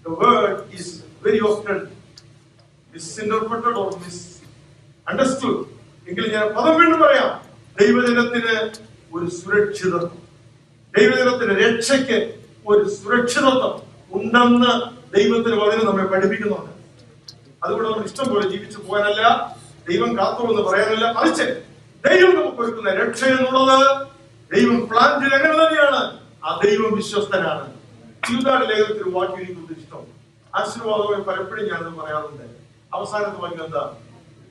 The word is very often misinterpreted or misunderstood. എങ്കിലും ഞാൻ പദം വീണ്ടും പറയാം, ദൈവജനത്തിന് ഒരു സുരക്ഷിതത്വം, ദൈവജനത്തിന് രക്ഷയ്ക്ക് ഒരു സുരക്ഷിതത്വം ഉണ്ടെന്ന് ദൈവത്തിന് വചനം നമ്മെ പഠിപ്പിക്കുന്നുണ്ട്. അതുകൊണ്ട് നമ്മൾ ഇഷ്ടം പോലെ ജീവിച്ചു പോകാനല്ല, ദൈവം കാത്തോളെന്ന് പറയാനല്ല, മറിച്ച് ദൈവം നമുക്ക് ഒരുക്കുന്ന രക്ഷ എന്നുള്ളത് ദൈവം പ്ലാൻ ചെയ്ത് അങ്ങനെ തന്നെയാണ്. ആ ദൈവം വിശ്വസ്തനാണ്. യൂദായുടെ ലേഖനത്തിൽ ഒരു വാക്യം എനിക്ക് ഇഷ്ടം, ആശീർവാദമായി പലപ്പോഴും ഞാനത് പറയാറുണ്ട്. അവസാനത്തെ വാക്യം എന്താ?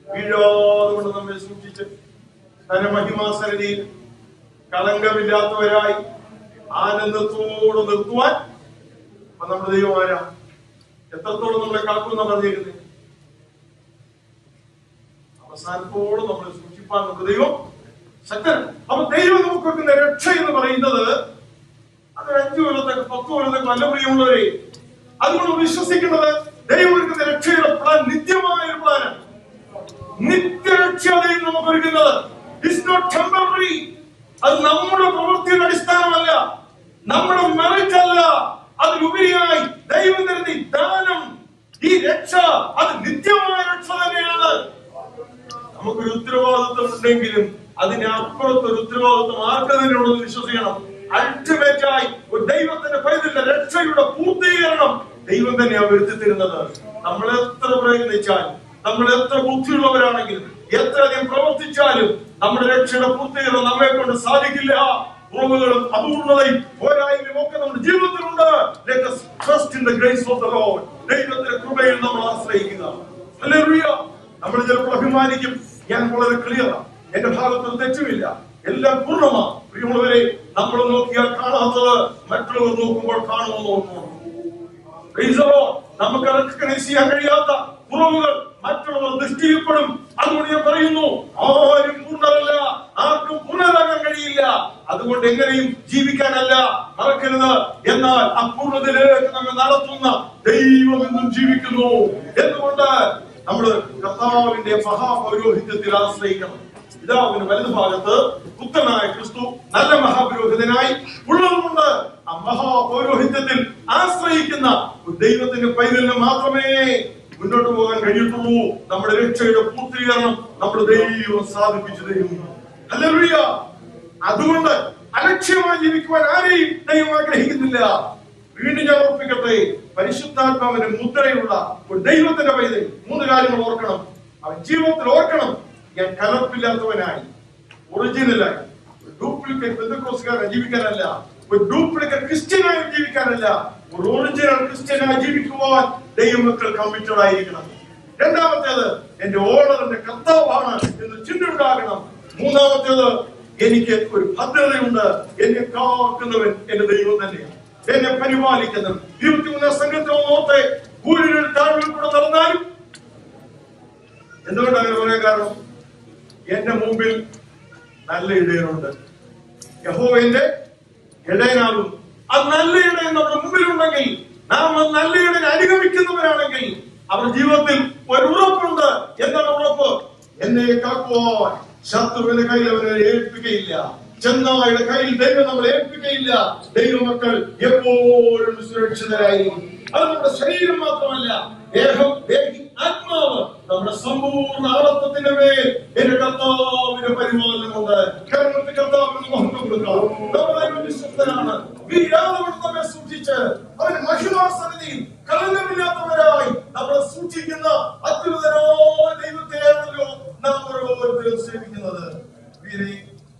വീഴാതെ കൊണ്ട് നമ്മെ സൂക്ഷിച്ച് തന്റെ മഹിമാസന്നിധിയിൽ കളങ്കമില്ലാത്തവരായി ആനന്ദത്തോടെ നിർത്തുവാൻ. അപ്പൊ നമ്മുടെ ദൈവം ആരാ? എത്രത്തോളം നമ്മളെ കാക്കുമെന്നാ പറഞ്ഞിരിക്കുന്നത്? അവസാനത്തോടെ നമ്മളെ സൂക്ഷിപ്പാൻ നമ്മുടെ ദൈവം ശക്തൻ. അപ്പൊ ദൈവം നമുക്ക് കൊടുക്കുന്ന രക്ഷ എന്ന് പറയുന്നത് അത് 5 കൊല്ലത്തേക്ക് 10 കൊല്ലത്തേക്ക് നല്ല പ്രിയമുള്ളവരെ, അതുകൊണ്ട് വിശ്വസിക്കുന്നത് ദൈവം ഒരുക്കുന്ന രക്ഷയുടെ പ്ലാൻ നിത്യമായ ഒരു പ്ലാനാണ്. നിത്യരക്ഷ ദൈവം നമുക്ക് ഒരുക്കുന്നത്. It's not temporary. അത് നമ്മുടെ പ്രവൃത്തിയുടെ അടിസ്ഥാനമല്ല, നമ്മുടെ മെറിറ്റ് അല്ല. അതിലുപരിയായി ദൈവം തരുന്ന ഈ ദാനം, ഈ രക്ഷ, അത് നിത്യമായ രക്ഷ തന്നെയാണ്. നമുക്കൊരു ഉത്തരവാദിത്വം ഉണ്ടെങ്കിലും അതിനപ്പുറത്തൊരു ഉത്തരവാദിത്വം ആർക്ക് തന്നെയുണ്ടെന്ന് വിശ്വസിക്കണം. അൾട്ടിമേറ്റ് ആയി ഒരു ദൈവത്തിന്റെ പൈതലിന്റെ രക്ഷയുടെ പൂർത്തീകരണം ദൈവം തന്നെയാണ് വരുത്തി തരുന്നത്. നമ്മൾ എത്ര പ്രയത്നിച്ചാലും, നമ്മൾ എത്ര ബുദ്ധിയുള്ളവരാണെങ്കിലും, എത്രയധികം പ്രവർത്തിച്ചാലും നമ്മുടെ രക്ഷയുടെ പൂർത്തീകരണം നമ്മെ കൊണ്ട് സാധിക്കില്ല. കുറവുകളും അപൂർണതയും പോരായ്മയും ഒക്കെ നമ്മുടെ ജീവിതത്തിലുണ്ട്. Let us trust in the grace of the Lord. ദൈവത്തിന്റെ കൃപയിൽ നമ്മൾ ആശ്രയിക്കുക. ഹല്ലേലൂയ. നമ്മൾ ചിലപ്പോൾ അഭിമാനിക്കും, ഞാൻ വളരെ ക്ലിയറാണ്, എന്റെ ഭാഗത്ത് തെറ്റുമില്ല, എല്ലാം പൂർണ്ണമാണ്. പ്രിയമുള്ളവരെ, നമ്മൾ നോക്കിയാൽ കാണാത്തത് മറ്റുള്ളവർ നോക്കുമ്പോൾ കാണുമെന്ന് ഓർക്കണം. നമുക്ക് റെക്കഗ്നൈസ് ചെയ്യാൻ കഴിയാത്ത കുറവുകൾ മറ്റുള്ളവർ ദൃഷ്ടിയിൽപ്പെടും. അതുകൊണ്ട് ഞാൻ പറയുന്നു, ആരും പൂർണ്ണരല്ല, ആർക്കും പൂർണ്ണരാകാൻ കഴിയില്ല. അതുകൊണ്ട് എങ്ങനെയും ജീവിക്കാനല്ല മറക്കരുത്. എന്നാൽ അപൂർണതയിലേക്ക് നമ്മെ നടത്തുന്ന ദൈവം എന്നും ജീവിക്കുന്നു. എന്തുകൊണ്ട്? നമ്മള് കർത്താവിന്റെ മഹാപൗരോഹിത്യത്തിൽ ആശ്രയിക്കണം. പിതാവിന്റെ വലതുഭാഗത്ത് പുത്രനായ ക്രിസ്തു നല്ല മഹാപുരോഹിതനായി ഉള്ളതുകൊണ്ട് ആ മഹാപൗരോഹിത്യത്തിൽ ആശ്രയിക്കുന്ന ഒരു ദൈവത്തിന്റെ പൈതലിന് മാത്രമേ മുന്നോട്ട് പോകാൻ കഴിയത്തുള്ളൂ. നമ്മുടെ രക്ഷയുടെ പൂർത്തീകരണം നമ്മുടെ ദൈവം സാധിപ്പിച്ചു തരും. ഹല്ലേലൂയ. അതുകൊണ്ട് അലക്ഷ്യമായി ജീവിക്കുവാൻ ആരെയും ദൈവം ആഗ്രഹിക്കുന്നില്ല. വീണ്ടും ഞാൻ ഓർപ്പിക്കട്ടെ, പരിശുദ്ധാത്മാവിന്റെ മുദ്രയുള്ള ഒരു ദൈവത്തിന്റെ പൈതൽ 3 കാര്യങ്ങൾ ഓർക്കണം. അവൻ ജീവിതത്തിൽ ഓർക്കണം, ഞാൻ കലർപ്പില്ലാത്തവനായി, ഒറിജിനലായി, ഒരു ഡ്യൂപ്ലിക്കേറ്റ് പെന്തക്കോസ്തുകാരനായി ജീവിക്കാനല്ല, ഒരു ഡ്യൂപ്ലിക്കേറ്റ് ക്രിസ്ത്യനായി ജീവിക്കാനല്ല, ഒരു ഒറിജിനൽ ക്രിസ്ത്യനായി ജീവിക്കുവാൻ ദൈവമക്കൾ കമ്മിറ്റഡ് ആയിരിക്കണം. രണ്ടാമത്തേത്, എന്റെ ഓണർ എന്റെ കർത്താവാണ് എന്ന് ചിന്തയുണ്ടാകണം. മൂന്നാമത്തേത്, എനിക്ക് ഒരു ഭദ്രതയുണ്ട്, എന്നെ കാക്കുന്നവൻ എന്റെ ദൈവം തന്നെയാണ്, എന്നെ പരിപാലിക്കുന്നവൻ. 23 സംഘത്തിൽ ഓർത്തെ കൂലികൾ താഴ്വിൽ കൂടെ നടന്നാലും എന്തുകൊണ്ട് അങ്ങനെ പറയാൻ കാരണം, എന്റെ മുമ്പിൽ നല്ല ഇടയനുണ്ട്, യഹോവയുടെ ഇടയനാകും. ആ നല്ല ഇടയൻ നമ്മുടെ മുമ്പിലുണ്ടെങ്കിൽ, നാം നല്ല ഇടയനെ അനുഗമിക്കുന്നവരാണെങ്കിൽ അവരുടെ ജീവിതത്തിൽ ഒരു ഉറപ്പുണ്ട്. എന്താണ് ഉറപ്പ്? എന്നെ കാക്കുവാൻ ശത്രുവിന്റെ കയ്യിൽ അവനെ ഏൽപ്പിക്കയില്ല, ചെന്നായുടെ കയ്യിൽ ദൈവം നമ്മളെ ഏൽപ്പിക്കയില്ല. ദൈവമക്കൾ എപ്പോഴും സുരക്ഷിതരായിരിക്കും. അത് നമ്മുടെ ശരീരം മാത്രമല്ല, ദേഹം, ദേഹി, ആത്മാവ്, നമ്മുടെ സമ്പൂർണ്ണ ആളത്വത്തിന്റെ മേൽ എന്റെ കർത്താവിന്റെ പരിപാലനമുണ്ട്. കേരളത്തിൽ കർത്താവിന് മഹത്വം കൊടുക്കാം. നമ്മുടെ വിശ്വസ്തനാണ്. നമ്മെ സൂക്ഷിച്ച് അവന്റെ മഹിമാസന്നിധിയിൽ കളങ്കമില്ലാത്തവരായി നമ്മളെ സൂക്ഷിക്കുന്ന അത്യുന്നതനായ ദൈവത്തെയാണല്ലോ നാം ഓരോരുത്തരും സേവിക്കുന്നത്.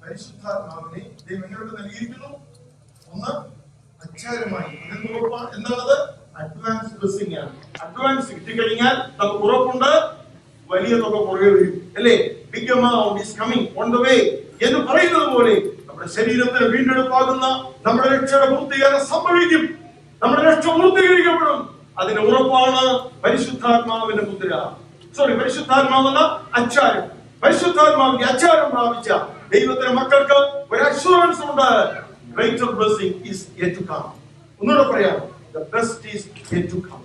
പരിശുദ്ധാത്മാവിനെ ദൈവം എങ്ങനെ നൽകിയിരിക്കുന്നു? ഒന്ന്, അച്ചാരമായി. എന്താണത്? അഡ്വാൻസ് ബ്ലെസ്സിംഗ് ആണ്. അഡ്വാൻസ് കിട്ടിക്കഴിഞ്ഞാൽ നമുക്ക് ഉറപ്പുണ്ട്, വലിയ തുക പുറകെ വരും, അല്ലേ? Big amount is coming on the way എന്ന് പറയുന്നത് പോലെ നമ്മുടെ ശരീരത്തിന് വീണ്ടെടുപ്പാകുന്ന നമ്മുടെ രക്ഷയുടെ പൂർത്തീകരണം സംഭവിക്കും. നമ്മുടെ രക്ഷ പൂർത്തീകരിക്കപ്പെടും. അതിന്റെ ഉറപ്പാണ് പരിശുദ്ധാത്മാവിന്റെ മുദ്ര. പരിശുദ്ധാത്മാവെന്ന അച്ചാരം. പരിശുദ്ധാത്മാവിന്റെ അച്ചാരം പ്രാപിച്ച ദൈവത്തിന്റെ മക്കൾക്ക് ഒരു അഷ്വറൻസ് ഉണ്ട്. Greater blessing is yet to come. ഒന്നുകൂടെ പറയാം, the best is yet to come.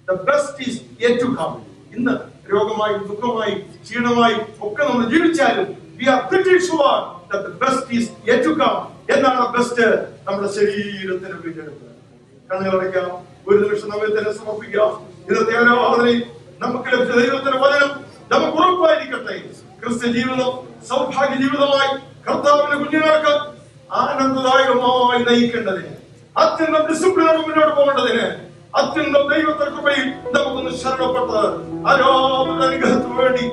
The best is yet to come. ഇന്ന് രോഗമായും ദുഃഖമായും ക്ഷീണമായും ഒക്കെ നമ്മൾ ജീവിച്ചാലും we are pretty sure that the best is yet to come. എന്നാണ് ബെസ്റ്റ്? നമ്മുടെ ശരീരത്തിന് വീണ്ടെടുക്കുക. കണ്ണുകളടയ്ക്കാം, ഒരു നിമിഷം നമ്മെ തന്നെ സമർപ്പിക്കാം. ഇന്നത്തെ ആരാധനയിൽ നമുക്ക് ലഭിച്ച ദൈവത്തിന്റെ വചനം നമുക്ക് ഉറപ്പായിരിക്കട്ടെ. ക്രിസ്ത്യ ജീവിതം സൗഭാഗ്യ ജീവിതമായി കർത്താവിന്റെ കുഞ്ഞുങ്ങൾക്ക് ആനന്ദദായകമായി നയിക്കേണ്ടതിന്, അത്യന്തം ഡിസിപ്ലിനോട് മുന്നോട്ട് പോകേണ്ടതിന്, അത്യന്തം ദൈവത്തെ കൃപയിൽ നമുക്കൊന്ന് ശരണപ്പെട്ട് ആരാധന അനുഗ്രഹത്തിന് വേണ്ടി